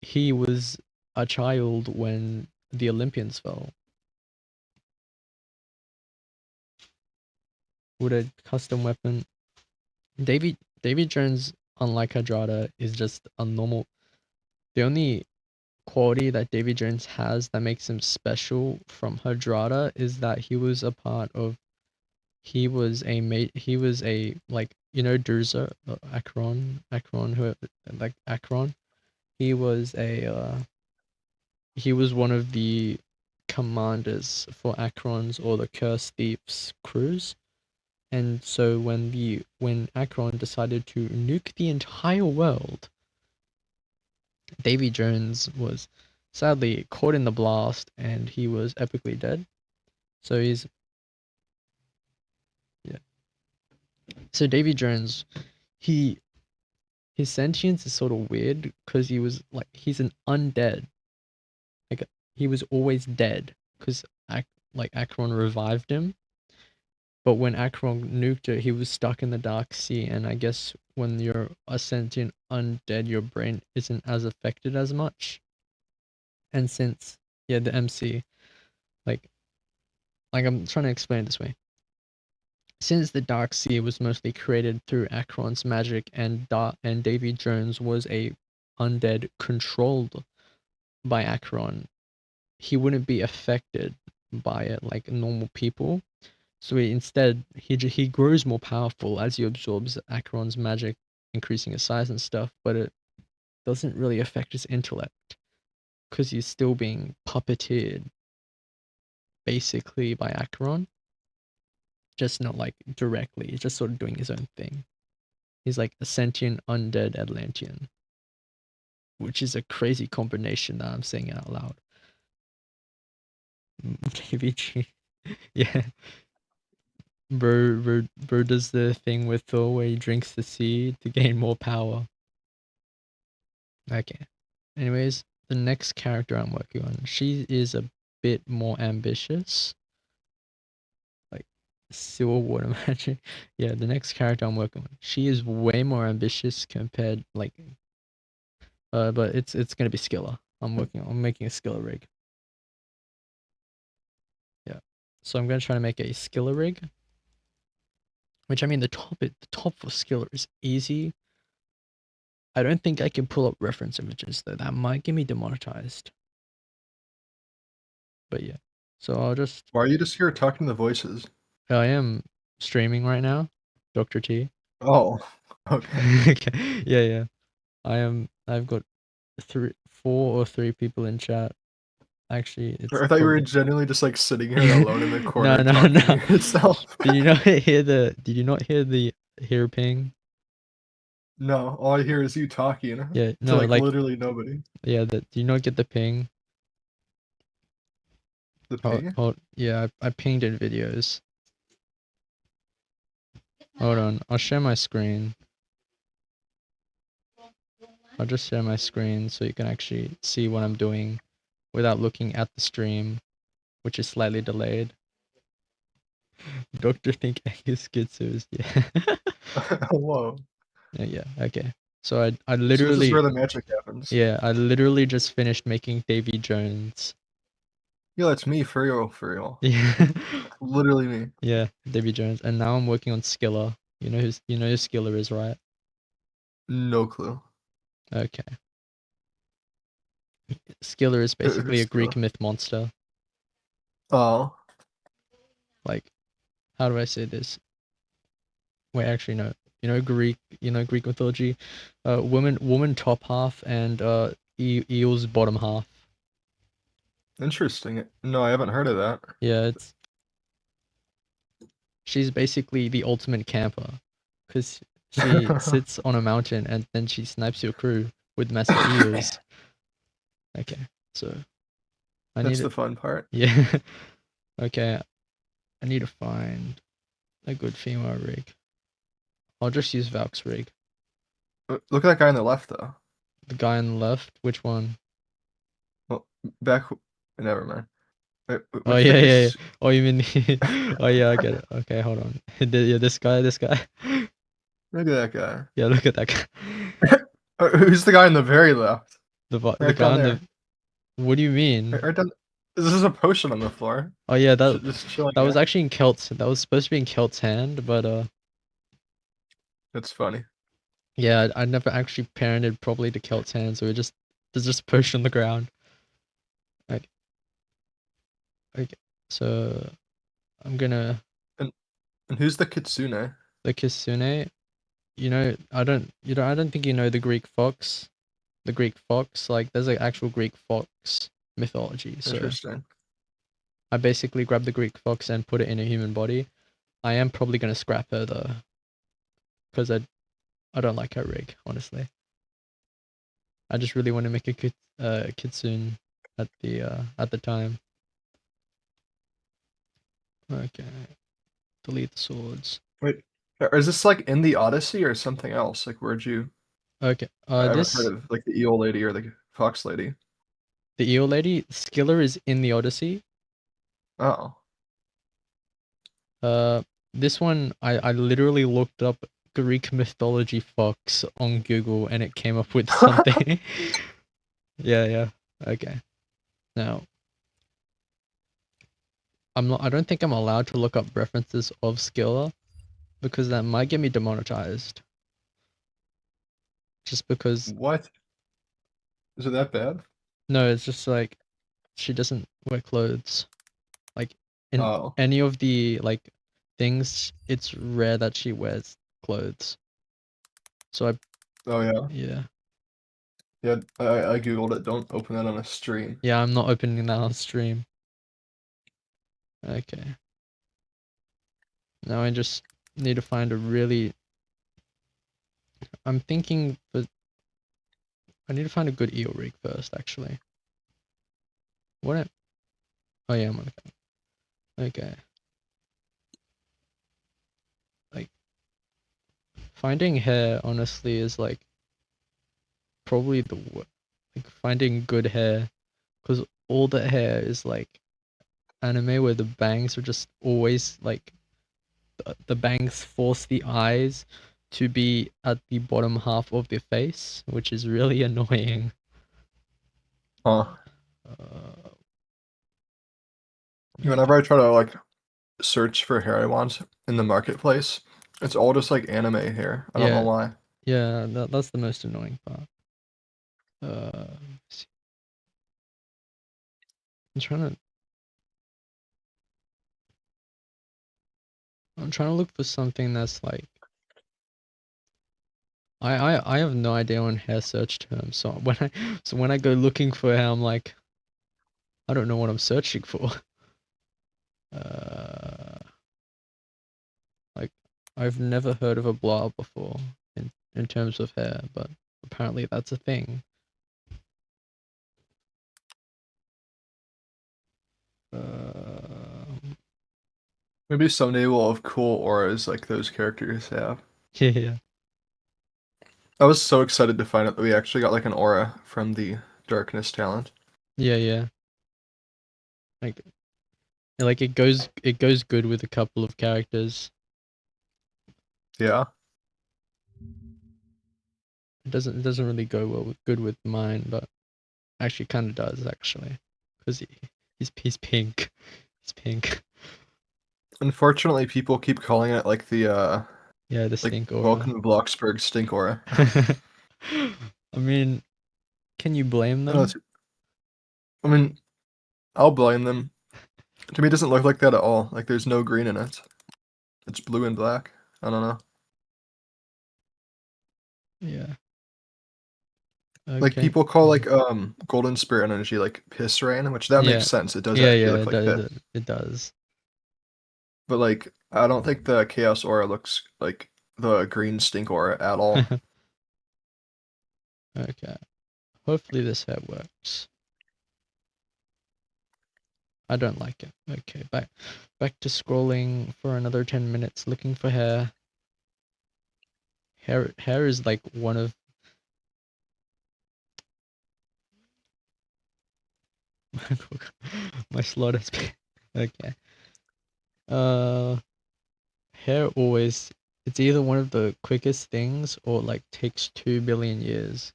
he was a child when the Olympians fell. With a custom weapon, Davy Jones, unlike Hardrada, is just a normal. The only quality that Davy Jones has that makes him special from Hardrada is that he was a part of. He was a like Durza, Akron who like Akron. He was he was one of the commanders for Akron's or the Cursed Thieves crews. And so when Akron decided to nuke the entire world, Davy Jones was sadly caught in the blast and he was epically dead. So yeah. So Davy Jones, he his sentience is sort of weird because he was like he's an undead. Like he was always dead because Akron revived him. But when Akron nuked it, he was stuck in the Dark Sea, and I guess when you're a sentient undead, your brain isn't as affected as much. And since the MC, like I'm trying to explain it this way. Since the Dark Sea was mostly created through Akron's magic and Davy Jones was a undead controlled by Akron, he wouldn't be affected by it like normal people. So instead, he grows more powerful as he absorbs Akron's magic, increasing his size and stuff, but it doesn't really affect his intellect because he's still being puppeteered basically by Akron, just not like directly. He's just sort of doing his own thing. He's like a sentient undead Atlantean, which is a crazy combination that I'm saying it out loud. KVG, yeah. Bro does the thing with Thor where he drinks the sea to gain more power. Okay. Anyways, the next character I'm working on, she is a bit more ambitious. Like Silver Water Magic. Yeah, the next character I'm working on, she is way more ambitious compared but it's gonna be Skilla. I'm making a Skilla rig. Yeah. So I'm gonna try to make a Skilla rig. Which I mean the top for Skilla is easy. I don't think I can pull up reference images though. That might get me demonetized. But yeah. So I'll just. Why are you just here talking to the voices? I am streaming right now, Dr. T. Oh, okay. Okay. Yeah. I've got 4 or 3 people in chat. Actually, it's I thought you were probably. genuinely just like sitting here alone in the No, corner no, talking no. to yourself. Did you not hear the hear ping? No, all I hear is you talking Yeah, to no, like like literally nobody. yeah. Do you not get the ping? The ping? Yeah. I pinged in videos. Hold on, I'll share my screen. I'll just share my screen so you can actually see what I'm doing without looking at the stream, which is slightly delayed. Doctor think Angus Gitsus, yeah. Whoa. Yeah, okay. So I So this is literally where the magic happens. yeah, I literally just finished making Davy Jones. Yeah, that's me for real, for real. Yeah. Literally me. Yeah, Davy Jones. And now I'm working on Skilla. You know who Skiller is, right? No clue. Okay. Skiller is basically Who's a Greek skill? myth monster. Oh, Like, how do I say this? Wait, actually no. Greek mythology, woman top half and eel's bottom half. interesting. No, I haven't heard of that. Yeah, she's basically the ultimate camper, because she sits on a mountain and then she snipes your crew with massive eels. Okay, so I need That's it. the fun part. Yeah. Okay, I need to find a good female rig. I'll just use Valk's rig. Look at that guy on the left, though. The guy on the left, which one? Well, back. Never mind. Oh I yeah, think yeah, yeah. it's. Oh, you mean? Oh yeah, I get it. Okay, hold on. Yeah, this guy, this guy. Look at that guy. Yeah, look at that guy. Who's the guy on the very left? The Right guy down on the. there. What do you mean? Right down. This is a potion on the floor. Oh yeah, Just chilling that was there. actually in Kelt's. That was supposed to be in Kelt's hand, but That's funny. yeah, I never actually parented properly to Kelt's hand, so there's just a potion on the ground. Like, okay, so I'm gonna And and who's the kitsune? the Kitsune. I don't think you know the Greek fox. The Greek fox, like there's an actual Greek fox mythology. So Interesting. I basically grabbed the Greek fox and put it in a human body. I am probably gonna scrap her though, because I don't like her rig, honestly. I just really want to make a kitsune at the time. Okay, delete the swords. Wait, is this like in the Odyssey or something else? Like, where'd you? Okay, I haven't heard this of like the eel lady or the fox lady. the eel lady Skiller is in the Odyssey. Oh, Uh, this one I literally looked up Greek mythology fox on Google and it came up with something. Yeah, yeah. Okay. Now, I don't think I'm allowed to look up references of Skiller because that might get me demonetized. Just because what? Is it that bad? no, it's just like she doesn't wear clothes. Like in Oh, any of the like things, it's rare that she wears clothes. So oh yeah, yeah. yeah. I googled it. Don't open that on a stream. Yeah, I'm not opening that on stream. Okay. Now I just need to find a really. I'm thinking, but I need to find a good eel rig first, actually. What? Oh yeah, I'm on the. Okay. Like finding hair, honestly, is like probably like finding good hair, because all the hair is like anime where the bangs are just always like the bangs force the eyes to be at the bottom half of the face, which is really annoying. Huh. Uh, Whenever I try to like search for hair I want in the marketplace, it's all just like anime hair. I don't know yeah, why. yeah, that's the most annoying part. Let's see. I'm trying to look for something that's like I have no idea on hair search terms. So when I go looking for hair, I'm like I don't know what I'm searching for. Uh, like I've never heard of a blob before in terms of hair, but apparently that's a thing. Um, Maybe someday we'll have cool auras like those characters have. yeah, I was so excited to find out that we actually got like an aura from the darkness talent. yeah, yeah. Like it goes good with a couple of characters. Yeah. It doesn't really go good with mine, but actually kind of does actually, because he's pink. He's pink. Unfortunately, people keep calling it like the Yeah, the Like stink aura. welcome to Bloxburg stink aura. I mean, can you blame I, know, them? I mean, I'll blame them. To me, it doesn't look like that at all. Like there's no green in it. It's blue and black. I don't know. Yeah. Like Okay. people call like golden spirit energy like piss rain, which that Yeah. makes sense. It does Yeah, actually yeah, look it like piss. does. It does. But like I don't think the chaos aura looks like the green stink aura at all. Okay. Hopefully this hair works. I don't like it. Okay, back to scrolling for another 10 minutes looking for hair. Hair is like one of my slot has been okay. Uh hair always it's either one of the quickest things or like takes 2 billion years.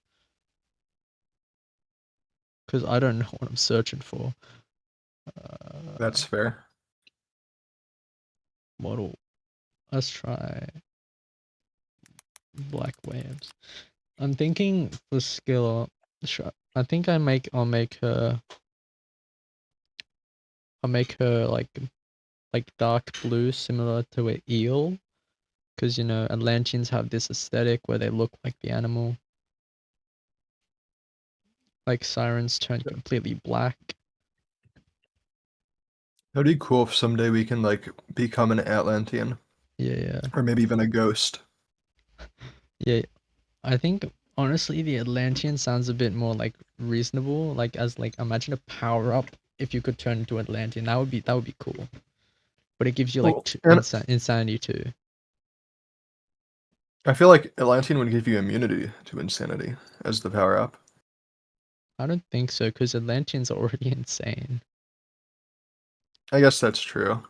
Because I don't know what I'm searching for. That's fair. Model. Let's try black waves. I'm thinking for skill. I think I'll make her like dark blue, similar to an eel, because you know Atlanteans have this aesthetic where they look like the animal. Like sirens turn completely black. That'd be cool if someday we can like become an Atlantean Yeah, yeah, or maybe even a ghost. yeah. I think honestly the Atlantean sounds a bit more like reasonable. Like as like imagine a power up if you could turn into Atlantean. That would be cool. But it gives you like Well, and insanity too. I feel like Atlantean would give you immunity to insanity as the power up. I don't think so because Atlanteans are already insane. I guess that's true.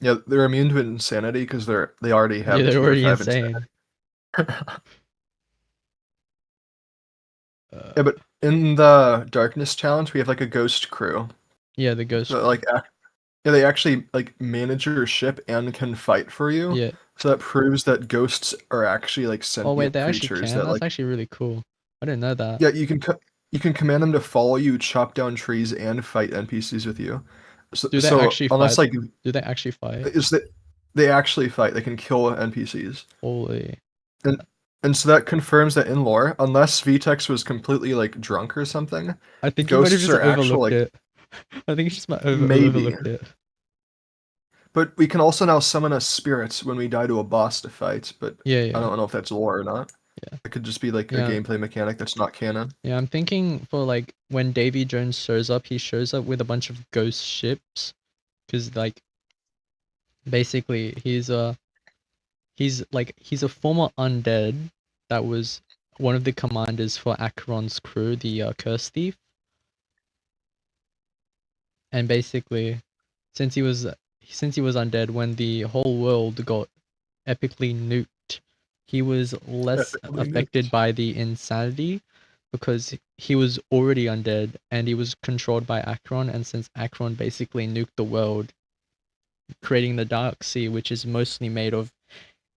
Yeah, they're immune to insanity because they already Yeah, have they're tier already 5 insane. insanity. Yeah, Uh, but in the darkness challenge, we have like a ghost crew. yeah, the ghost So crew. like yeah, they actually like manage your ship and can fight for you. Yeah. So that proves that ghosts are actually like Oh wait, sentient they actually creatures can. that That's like actually really cool. I didn't know that. yeah, you can command them to follow you, chop down trees, and fight NPCs with you. So, Do they so actually unless fight? like Do they actually fight? is that they actually fight, they can kill NPCs. Holy. And and so that confirms that in lore, unless Vtex was completely like drunk or something, I think he might have ghosts just are actual overlooked like it. I think he just might maybe. overlooked it. But we can also now summon a spirit when we die to a boss to fight, but Yeah, I yeah, don't know if that's lore or not. yeah, It could just be like a yeah, gameplay mechanic that's not canon. yeah. I'm thinking for like when Davy Jones shows up, he shows up with a bunch of ghost ships, because like basically he's a former undead that was one of the commanders for Acheron's crew, the Curse Thief, and basically since he was since he was undead when the whole world got epically nuked, he was less Epically affected nuked. by the insanity because he was already undead and he was controlled by Acheron, and since Acheron basically nuked the world, creating the Dark Sea, which is mostly made of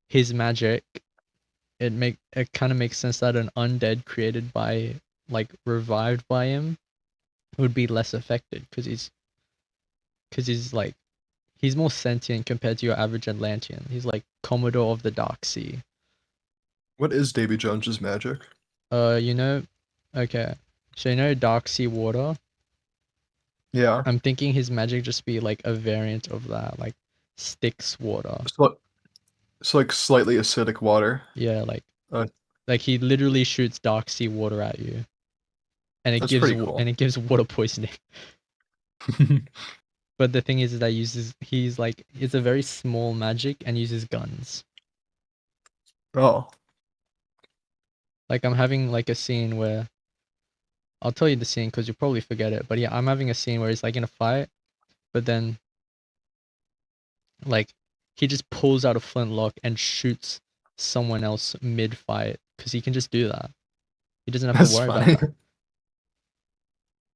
his magic, it kind of makes sense that an undead created by like revived by him would be less affected because he's like he's more sentient compared to your average Atlantean. He's like Commodore of the Dark Sea. What is Davy Jones's magic? You know, okay. So you know Dark Sea water? Yeah. I'm thinking his magic just be like a variant of that, like Styx water. So, so like slightly acidic water. Yeah, Uh, like he literally shoots Dark Sea water at you, and that's pretty and cool. it gives water poisoning. But the thing is that he's like it's a very small magic and uses guns. Oh, Like I'm having like a scene where I'll tell you the scene because you'll probably forget it. But yeah, I'm having a scene where he's like in a fight, but then like he just pulls out a flintlock and shoots someone else mid fight because he can just do that. He doesn't have to that's worry about funny. that.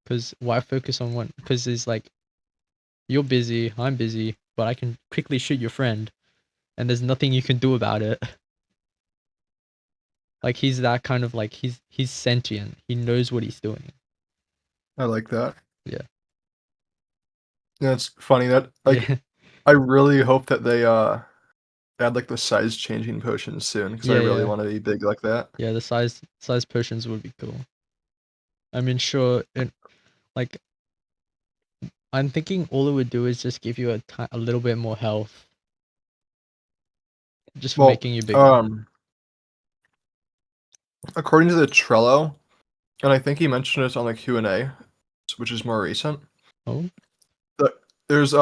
Because why focus on one? Because it's like you're busy, I'm busy, but I can quickly shoot your friend, and there's nothing you can do about it. Like he's that kind of like he's sentient. He knows what he's doing. I like that. Yeah. Yeah, it's funny that like Yeah. I really hope that they add like the size changing potions soon because I Yeah, really yeah. want to be big like that. Yeah, the size potions would be cool. I mean, sure, like I'm thinking all it would do is just give you a little bit more health, just for Well, making you bigger. according to the Trello, and I think he mentioned it on the Q&A, which is more recent. Oh, There's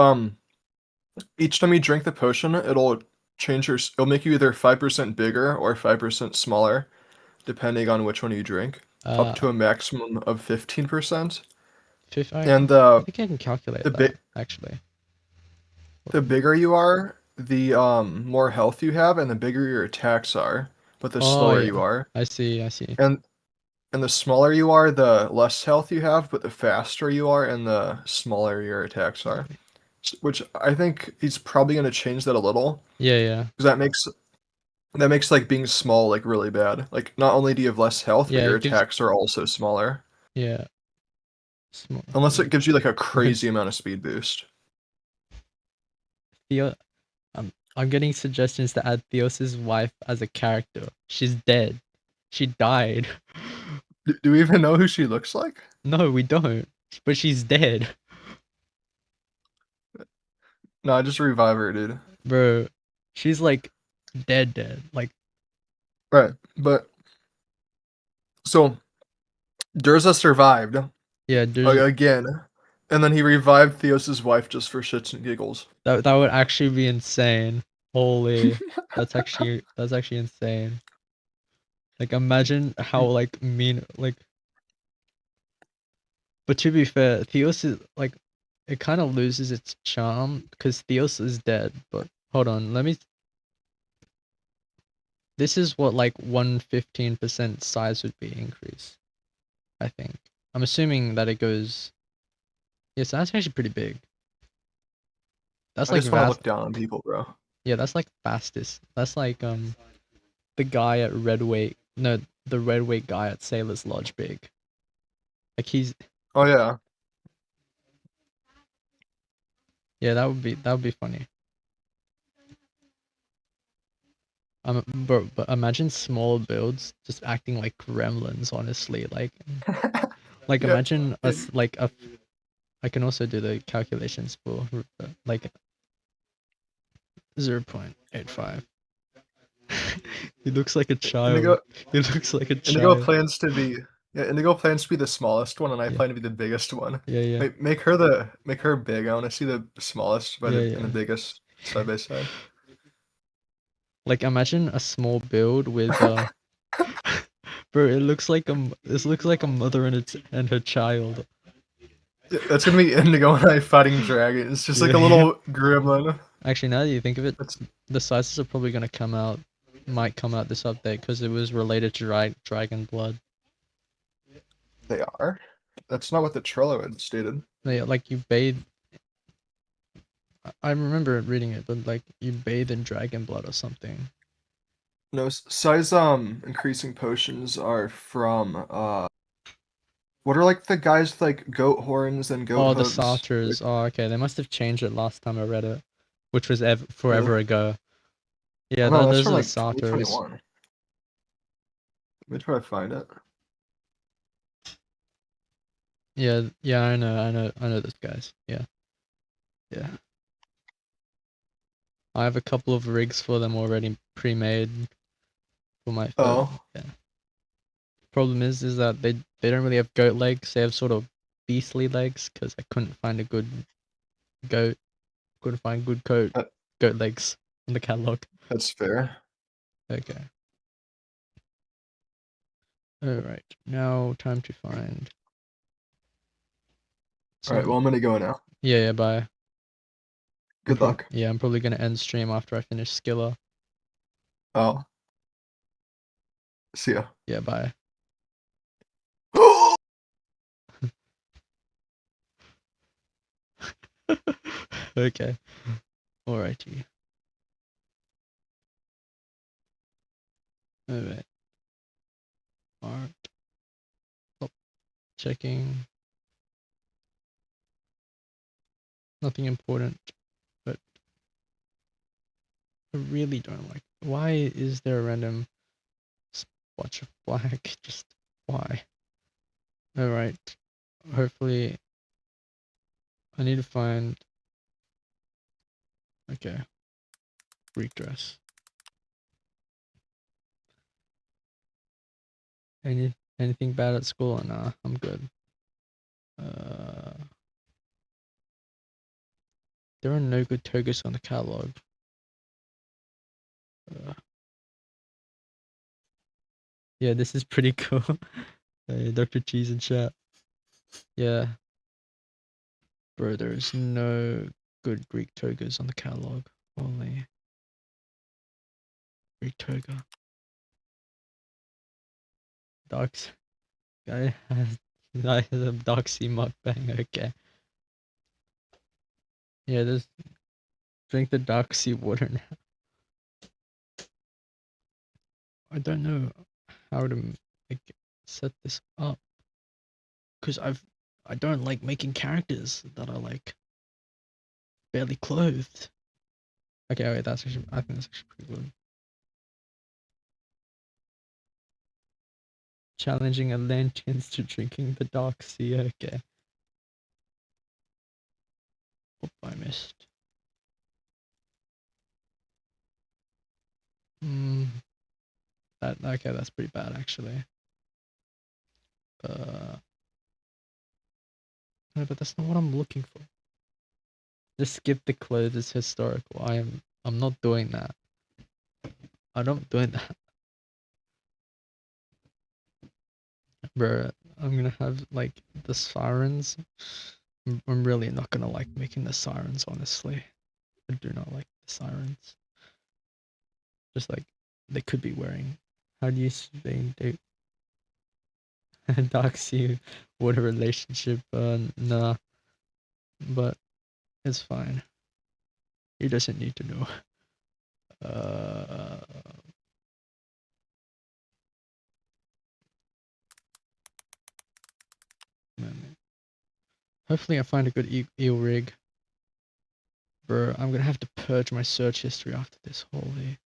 each time you drink the potion, it'll make you either 5% bigger or 5% smaller, depending on which one you drink, up uh, to a maximum of 15%. fifth. And I think I can calculate the that bit actually. the bigger you are, the more health you have, and the bigger your attacks are, but the Oh slower you yeah, are. I see. I see. And and the smaller you are, the less health you have, but the faster you are, and the smaller your attacks are. Which I think he's probably going to change that a little, Yeah, yeah, because that makes like being small like really bad. Like not only do you have less health, but yeah. your It gives attacks are also smaller. yeah. Small. Unless Yeah. it gives you like a crazy amount of speed boost. Theo, I'm getting suggestions to add Theos's wife as a character. She's dead. She died. Do we even know who she looks like? No, we don't. But she's dead, No, just revive her, dude. bro. She's like dead. Like Right, but so Durza survived yeah, again, and then he revived Theos's wife just for shits and giggles. that would actually be insane. Holy, that's actually insane. Like imagine how like mean like. But to be fair, Theos is like it kind of loses its charm because Theos is dead. But hold on, let me. This is what like 115% size would be increase. I think. I'm assuming that it goes. Yes, that's actually pretty big. That's I like just want to vast. look down on people, bro. Yeah, that's like fastest. That's like the guy at Redway. No, the Redway guy at Sailor's Lodge big. Like he's Oh yeah, yeah, that would be funny. But imagine small builds just acting like gremlins. Honestly, like yeah. imagine us It, like a. I can also do the calculations for like 0.85. He looks like a child. Indigo He looks like a Indigo child. plans to be Indigo plans to be the smallest one, and I Yeah, plan to be the biggest one. yeah, yeah, Make her big. I want to see the smallest yeah, and the yeah. biggest side by side. Like imagine a small build with bro. This looks like a mother and her child. Yeah, that's gonna be Indigo and I fighting dragons. Just like Yeah, a yeah. little gremlin. Actually, now that you think of it, That's the sizes are probably gonna might come out this update because it was related to dragon blood. they are. That's not what the Trello had stated. Yeah, like you bathe. I remember reading it, but like you bathe in dragon blood or something. No, size increasing potions are from what are like the guys with like goat horns and goat Oh, the hooves? Sarters. Oh, okay. They must have changed it last time I read it, which was Really? forever ago. Yeah, Oh no, that's those from are the like Sarters. 2021. Let me try to find it. Yeah, yeah. I know those guys. Yeah, yeah. I have a couple of rigs for them already pre-made for my for Oh, yeah. Problem is that they don't really have goat legs. They have sort of beastly legs because I couldn't find a good goat. Couldn't find good that, goat legs in the catalog. that's fair. Okay. All right. Now time to find All right, some. well I'm gonna go now. Yeah, yeah. Bye. Good luck. I'm probably gonna end stream after I finish Skiller. Oh, see ya. Yeah. Bye. Okay. Alrighty. Alright. Art. Oh, checking. Nothing important, but I really don't like. Why is there a random splotch of black? Just why? Alright. Hopefully, I need to find. Okay. Greek dress. Anything bad at school? Nah, I'm good. Uh, there are no good togas on the catalog. Yeah, this is pretty cool. Hey, Dr. Cheese in chat. Yeah, bro, there is no good Greek togas on the catalog. Only Greek toga. Docs. Guy has a Doxy mukbang. Okay. Yeah, just drink the Doxy water now. I don't know how to like set this up because I don't like making characters that are like barely clothed. Okay, wait, I think that's actually pretty good. Challenging Atlanteans to drinking the dark sea. Okay. Oop, I missed. Hmm. That okay, that's pretty bad actually. No, but that's not what I'm looking for. Just skip the clothes. It's historical. I'm not doing that. I'm not doing that, bro. I'm gonna have like the sirens. I'm really not gonna like making the sirens. Honestly, I do not like the sirens. Just like they could be wearing. How do you say they doxy? What a relationship? Nah, but it's fine. He doesn't need to know. Uh, Hopefully I find a good eel rig. Bro, I'm gonna have to purge my search history after this. Holy.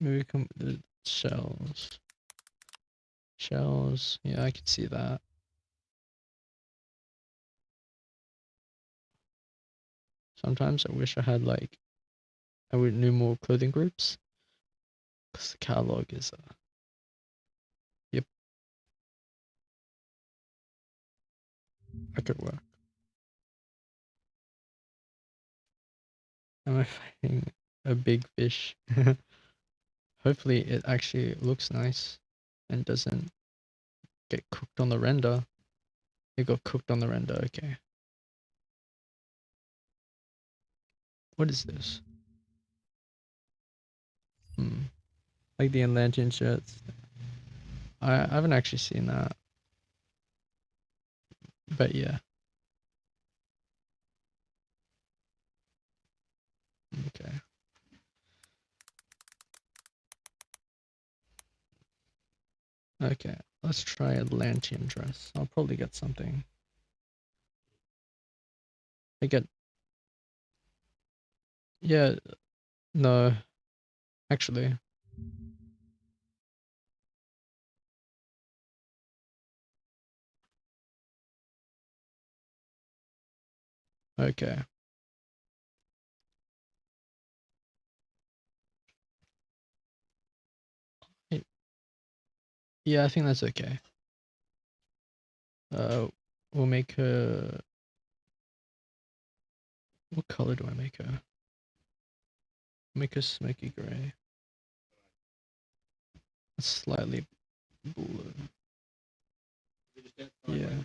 Maybe come the shells. Shells. Yeah, I can see that. Sometimes I wish I had like I would knew more clothing groups. Because the catalog is yep, I could work. Am I fighting a big fish? Hopefully it actually looks nice and doesn't get cooked on the render. It got cooked on the render, okay. What is this? Like the Atlantean shirts. I haven't actually seen that. But yeah. Okay. Okay. Let's try Atlantean dress. I'll probably get something. I get yeah, no. Actually. Okay. Yeah, I think that's okay. Uh we'll make her what color do I make her? Make her smoky grey. Slightly blue. Yeah.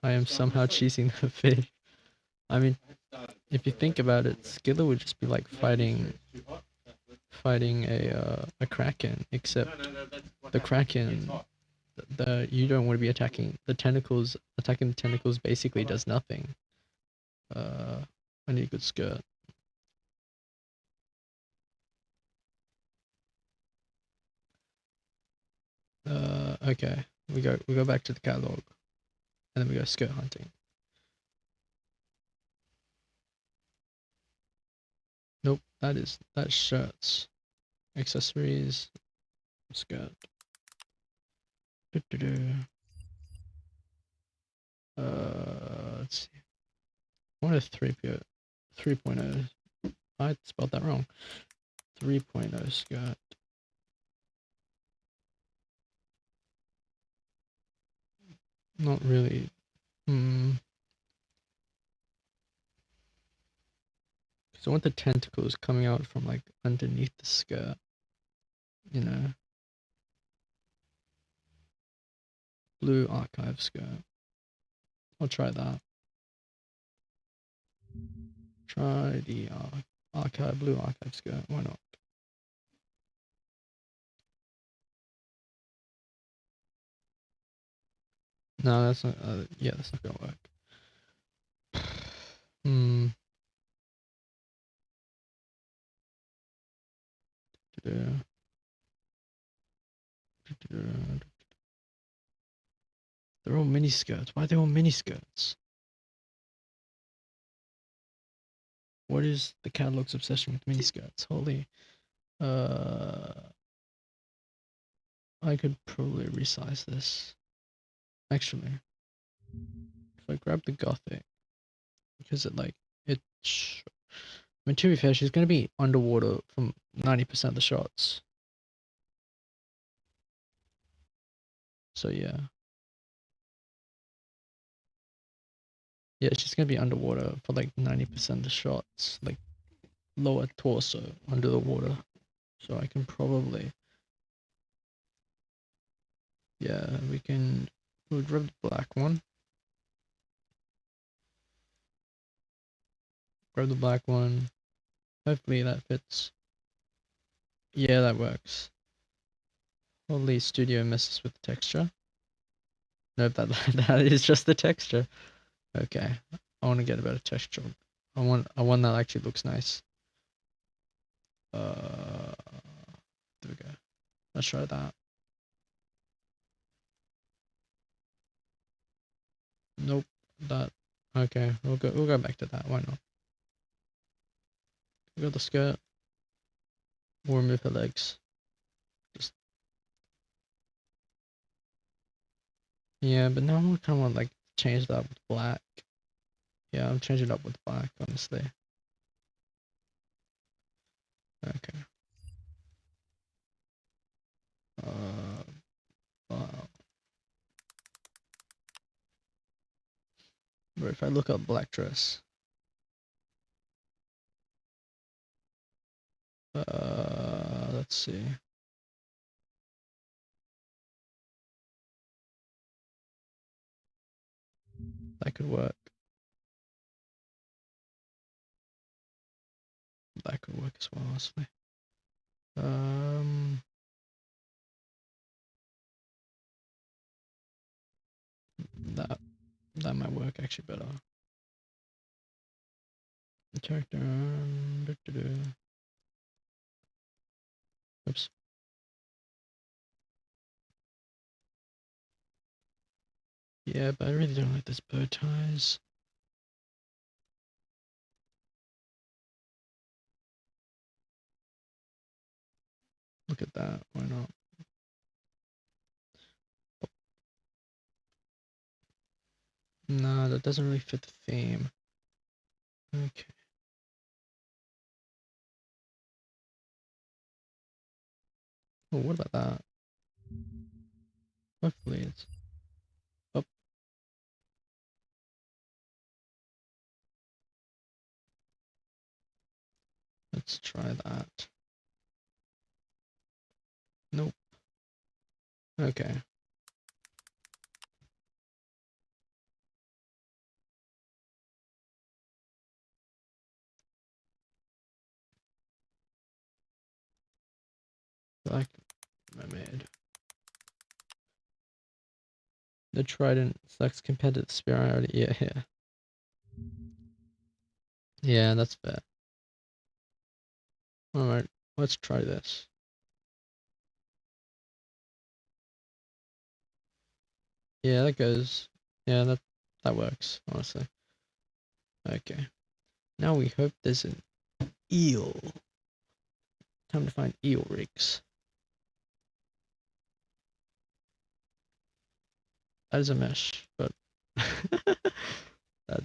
I am somehow cheesing the fish. I mean, if you think about it, Skiller would just be like fighting a kraken, except the kraken you don't want to be attacking the tentacles. Attacking the tentacles basically does nothing. I need a good skirt. Okay. We go back to the catalog, and then we go skirt hunting. Nope, that's shirts, accessories, skirt. Do-do-do. Let's see. I want a 3.0. I spelled that wrong. 3.0 skirt. Not really. Because I want the tentacles coming out from like underneath the skirt. You know. Blue archive skirt. I'll try that. Try the blue archive skirt. Why not? No, that's not. Yeah, that's not gonna work. Hmm. They're all mini skirts. Why are they all mini skirts? What is the catalog's obsession with mini skirts? Holy. I could probably resize this. Actually, if I grab the gothic, because I mean, to be fair, she's gonna be underwater from 90% of the shots. So yeah. Yeah, she's gonna be underwater for like 90% of the shots, like lower torso under the water. So I can probably, yeah, we'll grab the black one. Grab the black one. Hopefully that fits. Yeah, that works. Holy studio messes with the texture. Nope, that is just the texture. Okay, I want to get a better texture. I want that actually looks nice. There we go. Let's try that. Nope, that. Okay, we'll go back to that. Why not? We got the skirt. We'll remove her legs. Just yeah, but now I kind of want like change that with black. Yeah, I'm changing it up with black, honestly. Okay. Wow. But if I look up black dress, let's see. That could work. That could work as well, honestly. That that might work actually better. Character. Oops. Yeah, but I really don't like this bow ties. Look at that. Why not? Nah, that doesn't really fit the theme. Okay. Oh, what about that? Hopefully it's up. Let's try that. Nope. Okay. Black mermaid. The trident sucks compared to the spear. Yeah, yeah. Yeah, that's fair. Alright, let's try this. Yeah, that goes. Yeah, that works, honestly. Okay. Now we hope there's an eel. Time to find eel rigs. That is a mesh, but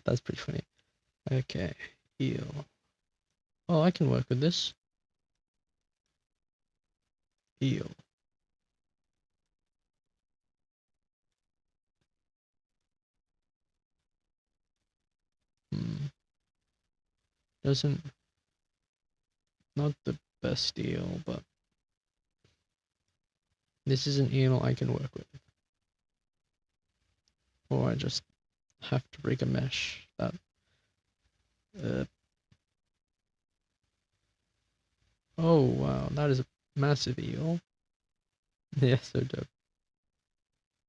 that's pretty funny. Okay, eel. Oh, I can work with this. Eel. Hmm. Doesn't, not the best eel, but this is an eel I can work with. Or I just have to rig a mesh that. Uh, oh wow, that is a massive eel. Yeah, so dope.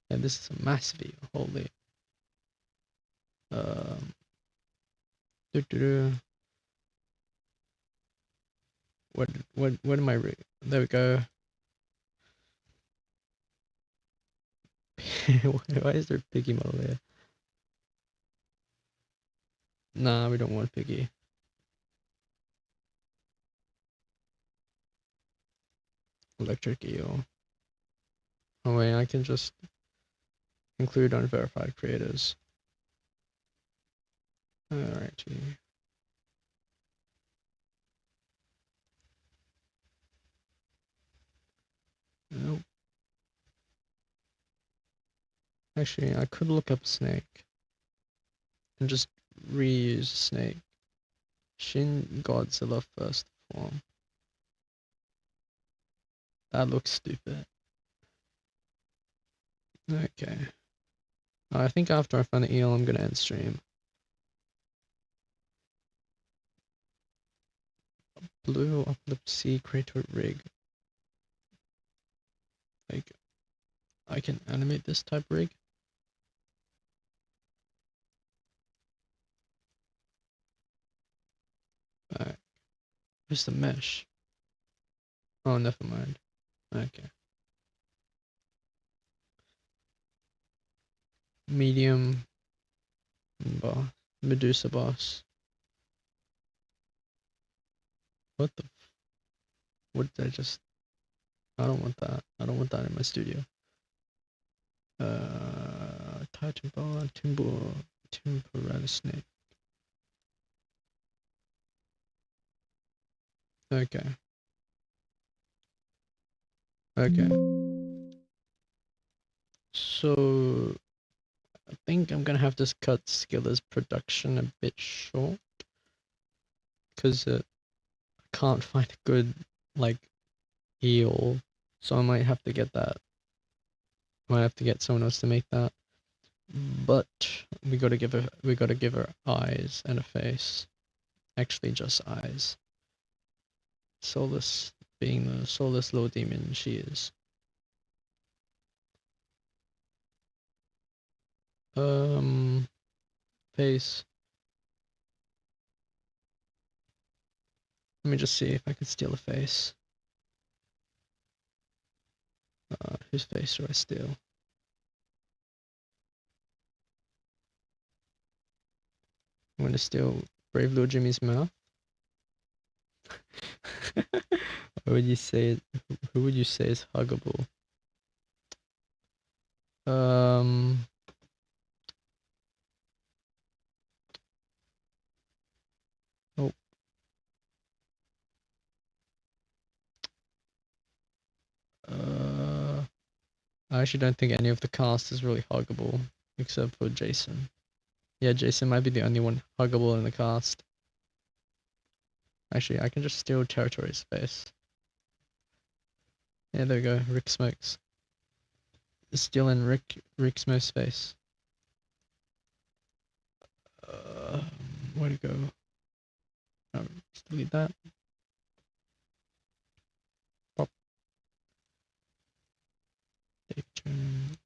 Yeah, this is a massive eel. Holy. Um. Doo-doo-doo. What am I rig? There we go. Why is there a piggy model there? Nah, we don't want piggy. Electric eel. Oh wait, I can just include unverified creators. Alright. Nope. Actually, I could look up a snake and just reuse a snake. Shin Godzilla first form. That looks stupid. Okay. I think after I find the eel, I'm gonna end stream. Blue uplift sea creator rig. Like, I can animate this type rig. Alright. Where's the mesh? Oh, never mind. Okay. Medium boss. Medusa boss. What the? What did I just? I don't want that. I don't want that in my studio. Titan ball, timber rattlesnake. Okay. Okay. So I think I'm gonna have to cut Skiller's production a bit short because I can't find a good like eel, so I might have to get that. I might have to get someone else to make that. But we gotta give her eyes and a face. Actually, just eyes. Soulless, being the soulless little demon she is. Face. Let me just see if I can steal a face. Whose face do I steal? I'm gonna steal Brave Little Jimmy's mouth. What would you say? Who would you say is huggable? Um. Oh. I actually don't think any of the cast is really huggable, except for Jason. Yeah, Jason might be the only one huggable in the cast. Actually, I can just steal Territory's face. Yeah, there we go. Rick Smokes. Stealing Rick Smokes' face. Uh, where'd it go? Oh, just delete that. Pop. Dave Jones.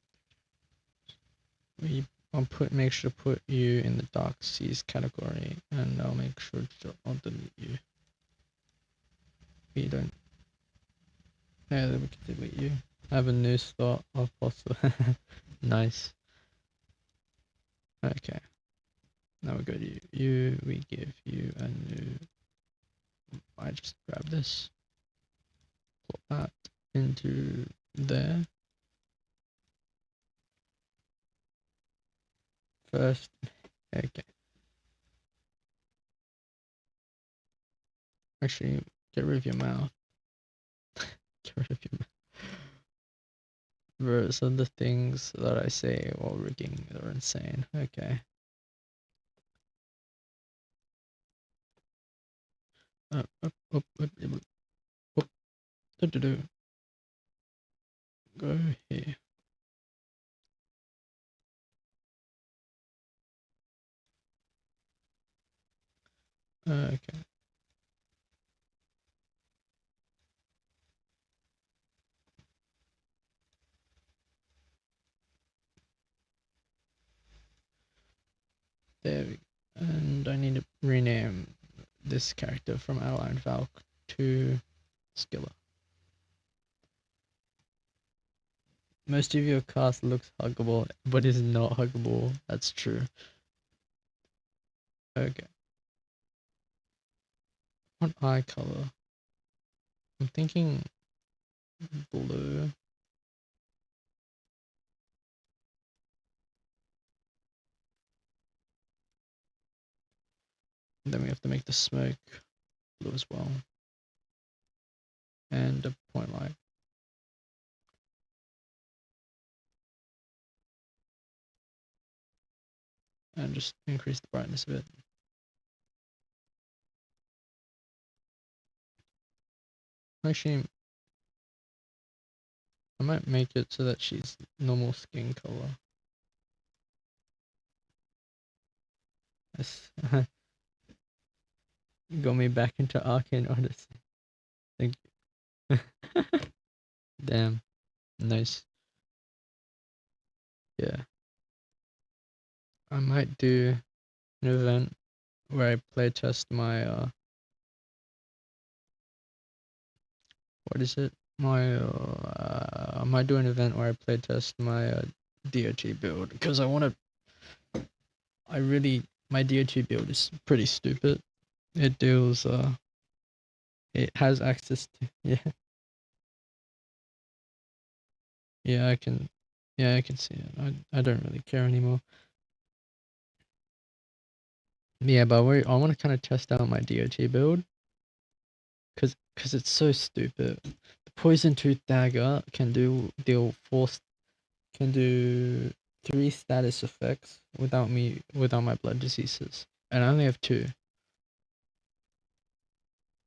make sure to put you in the dark seas category, and I'll make sure I'll delete you. We don't. Yeah, we can delete you. I have a new slot of possible. Nice. Okay. Now we go to you. We give you a new. I just grab this. Put that into there. First. Okay. Actually, get rid of your mouth. Get rid of your mouth. Some of the things that I say while rigging are insane. Okay. Up, up, up, up, up, up. Do. Go here. Okay. There we go. And I need to rename this character from Adeline Valk to Skiller. Most of your cast looks huggable, but is not huggable. That's true. Okay. What eye color? I'm thinking blue. And then we have to make the smoke blue as well. And a point light. And just increase the brightness a bit. Actually, I might make it so that she's normal skin color. That's got me back into Arcane Odyssey. Thank you. Damn. Nice. Yeah. I might do an event where I playtest my what is it? I might do an event where I playtest my DOT build because my DOT build is pretty stupid. It deals it has access to yeah, I can see it. I don't really care anymore. Yeah, but I want to kind of test out my DOT build because it's so stupid. The poison tooth dagger can do 3 status effects without my blood diseases, and I only have 2,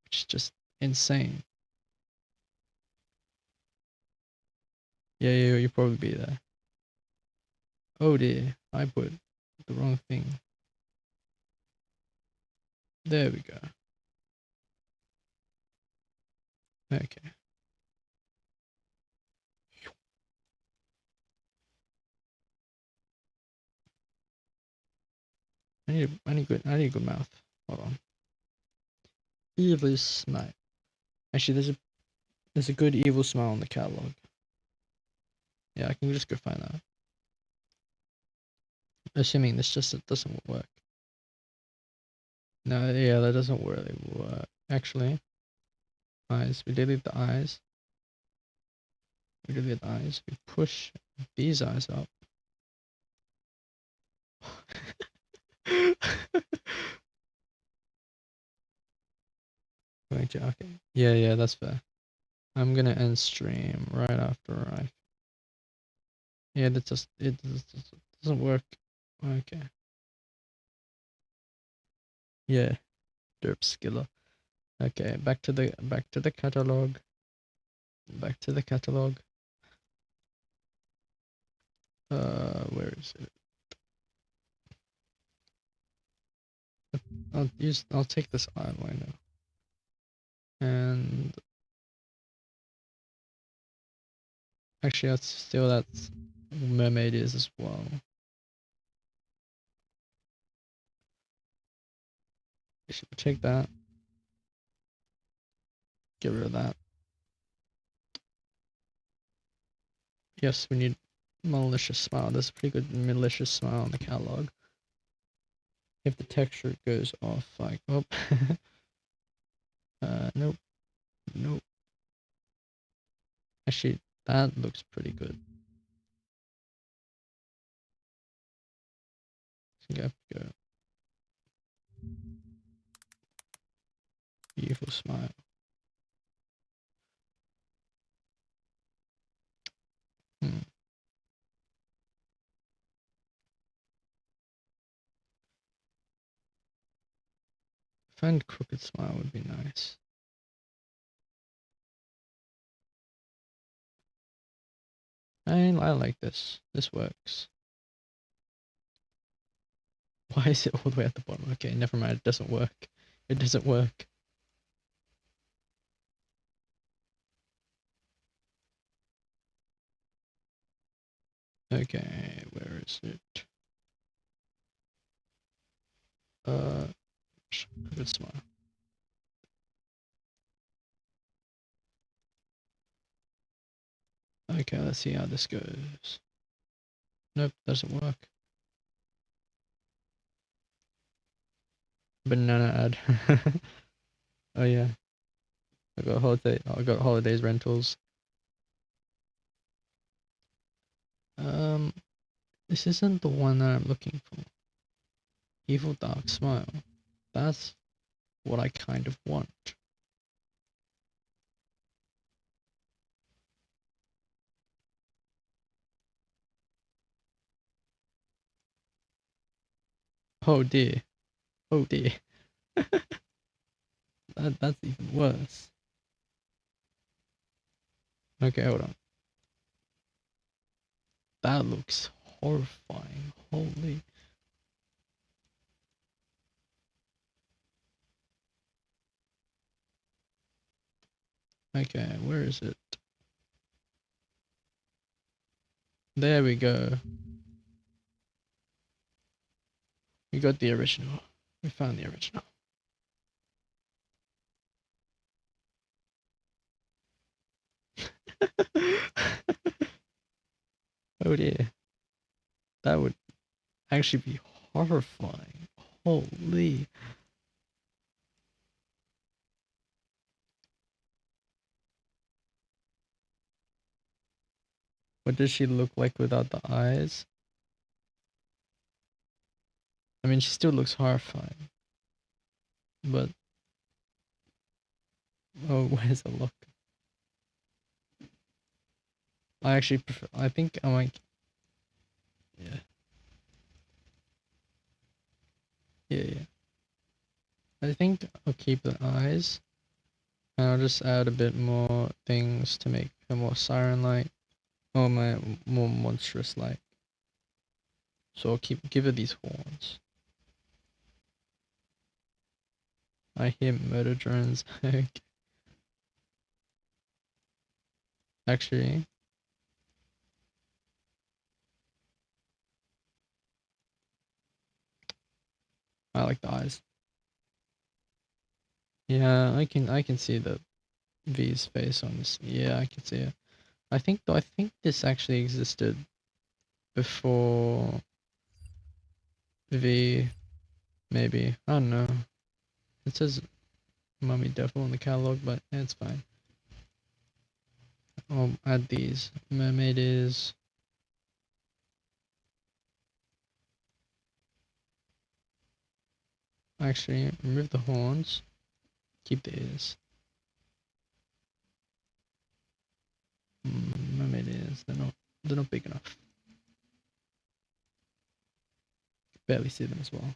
which is just insane. Yeah, you'll probably be there. Oh dear, I put the wrong thing. There we go. Okay. I need a good mouth. Hold on. Evil smile. Actually, there's a good evil smile in the catalog. Yeah, I can just go find that. Assuming this just doesn't work. No, yeah, that doesn't really work. Actually, eyes. We delete the eyes. We delete the eyes. We push these eyes up. Okay. Yeah, that's fair. I'm gonna end stream right after I. Yeah, it doesn't work. Okay. Yeah, derp skiller. Okay, back to the catalog. Back to the catalog. Where is it? I'll take this eyeliner. And actually, that's still that mermaid is as well. should take that. Get rid of that. Yes, we need malicious smile. There's a pretty good malicious smile in the catalog. If the texture goes off, like, oh, nope, nope. Actually, that looks pretty good. Go. Beautiful smile. Find crooked smile would be nice. I like this. This works. Why is it all the way at the bottom? Okay, never mind. It doesn't work. It doesn't work. Okay, where is it? Crooked smile. Okay, let's see how this goes. Nope, doesn't work. Banana ad. Oh yeah. I got holidays rentals. This isn't the one that I'm looking for. Evil dark smile. That's what I kind of want. Oh dear. Oh dear. That's even worse. Okay, hold on. That looks horrifying. Holy. Okay, where is it? There we go. We got the original. We found the original. Oh dear. That would actually be horrifying. Holy. What does she look like without the eyes? I mean, she still looks horrifying. But oh, where's the look? I actually prefer. I think I might. Yeah. Yeah. I think I'll keep the eyes, and I'll just add a bit more things to make her more siren-like, or more monstrous-like. So I'll give her these horns. I hear murder drones. Actually, I like the eyes. Yeah, I can see the V's face on this. Yeah, I can see it. I think this actually existed before V, maybe. I don't know. It says Mummy Devil in the catalog, but it's fine. I'll add these. Mermaid is. Actually, remove the horns. Keep the ears. Mermaid ears. They're not big enough. Barely see them as well.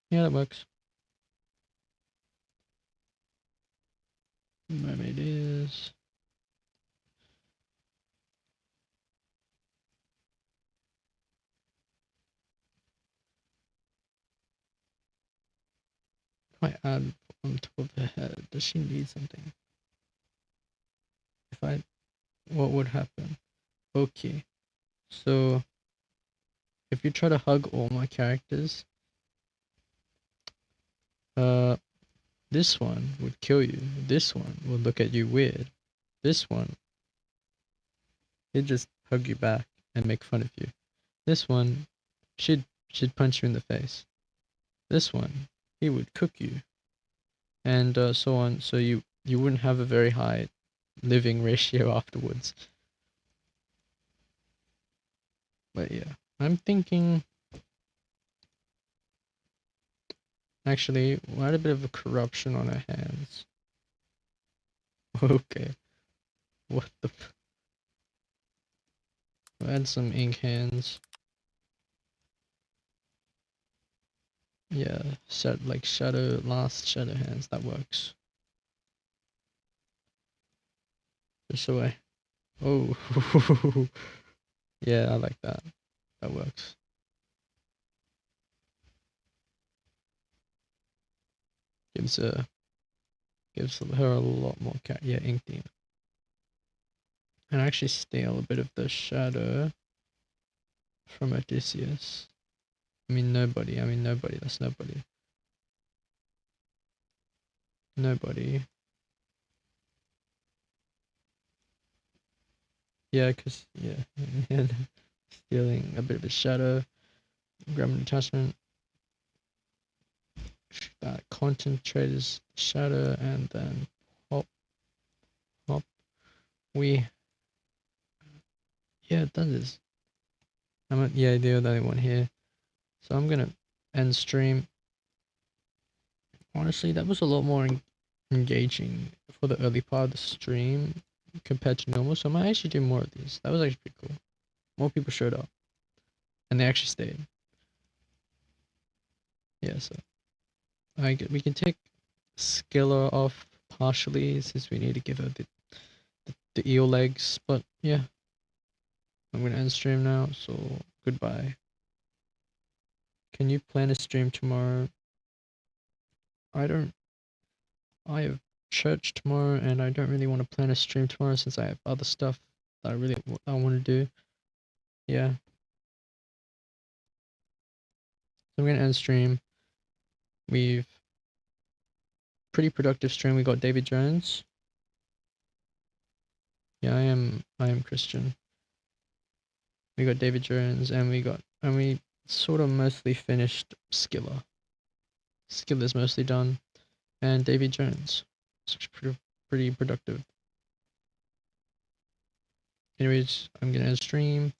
Yeah, that works. Mermaid ears. If I add on top of her head, does she need something? If I, what would happen? Okay, so if you try to hug all my characters, uh, this one would kill you. This one would look at you weird. This one, he'd just hug you back and make fun of you. This one, she'd punch you in the face. This one, he would cook you, and so on. So you wouldn't have a very high living ratio afterwards. But yeah, I'm thinking. Actually, we had a bit of a corruption on our hands. Okay, what the? We had some ink hands. Yeah, like last shadow hands. That works. Just away. Oh, yeah, I like that. That works. Gives her a lot more yeah, ink theme. And actually steal a bit of the shadow from Odysseus. I mean nobody. That's nobody. Nobody. Yeah, cause yeah, and stealing a bit of a shadow. Grab an attachment. That concentrates shadow and then hop. We yeah, that is. Yeah, the only one here. So I'm gonna end stream. Honestly, that was a lot more engaging for the early part of the stream compared to normal. So I might actually do more of these. That was actually pretty cool. More people showed up, and they actually stayed. Yeah, so we can take Skiller off partially since we need to give her the eel legs. But yeah, I'm gonna end stream now. So goodbye. Can you plan a stream tomorrow? I don't. I have church tomorrow, and I don't really want to plan a stream tomorrow since I have other stuff that I want to do. Yeah. So I'm gonna end stream. We've pretty productive stream. We got David Jones. Yeah, I am Christian. We got David Jones, and we sort of mostly finished Skiller. Skiller's mostly done, and David Jones. It's pretty productive. Anyways, I'm gonna end stream.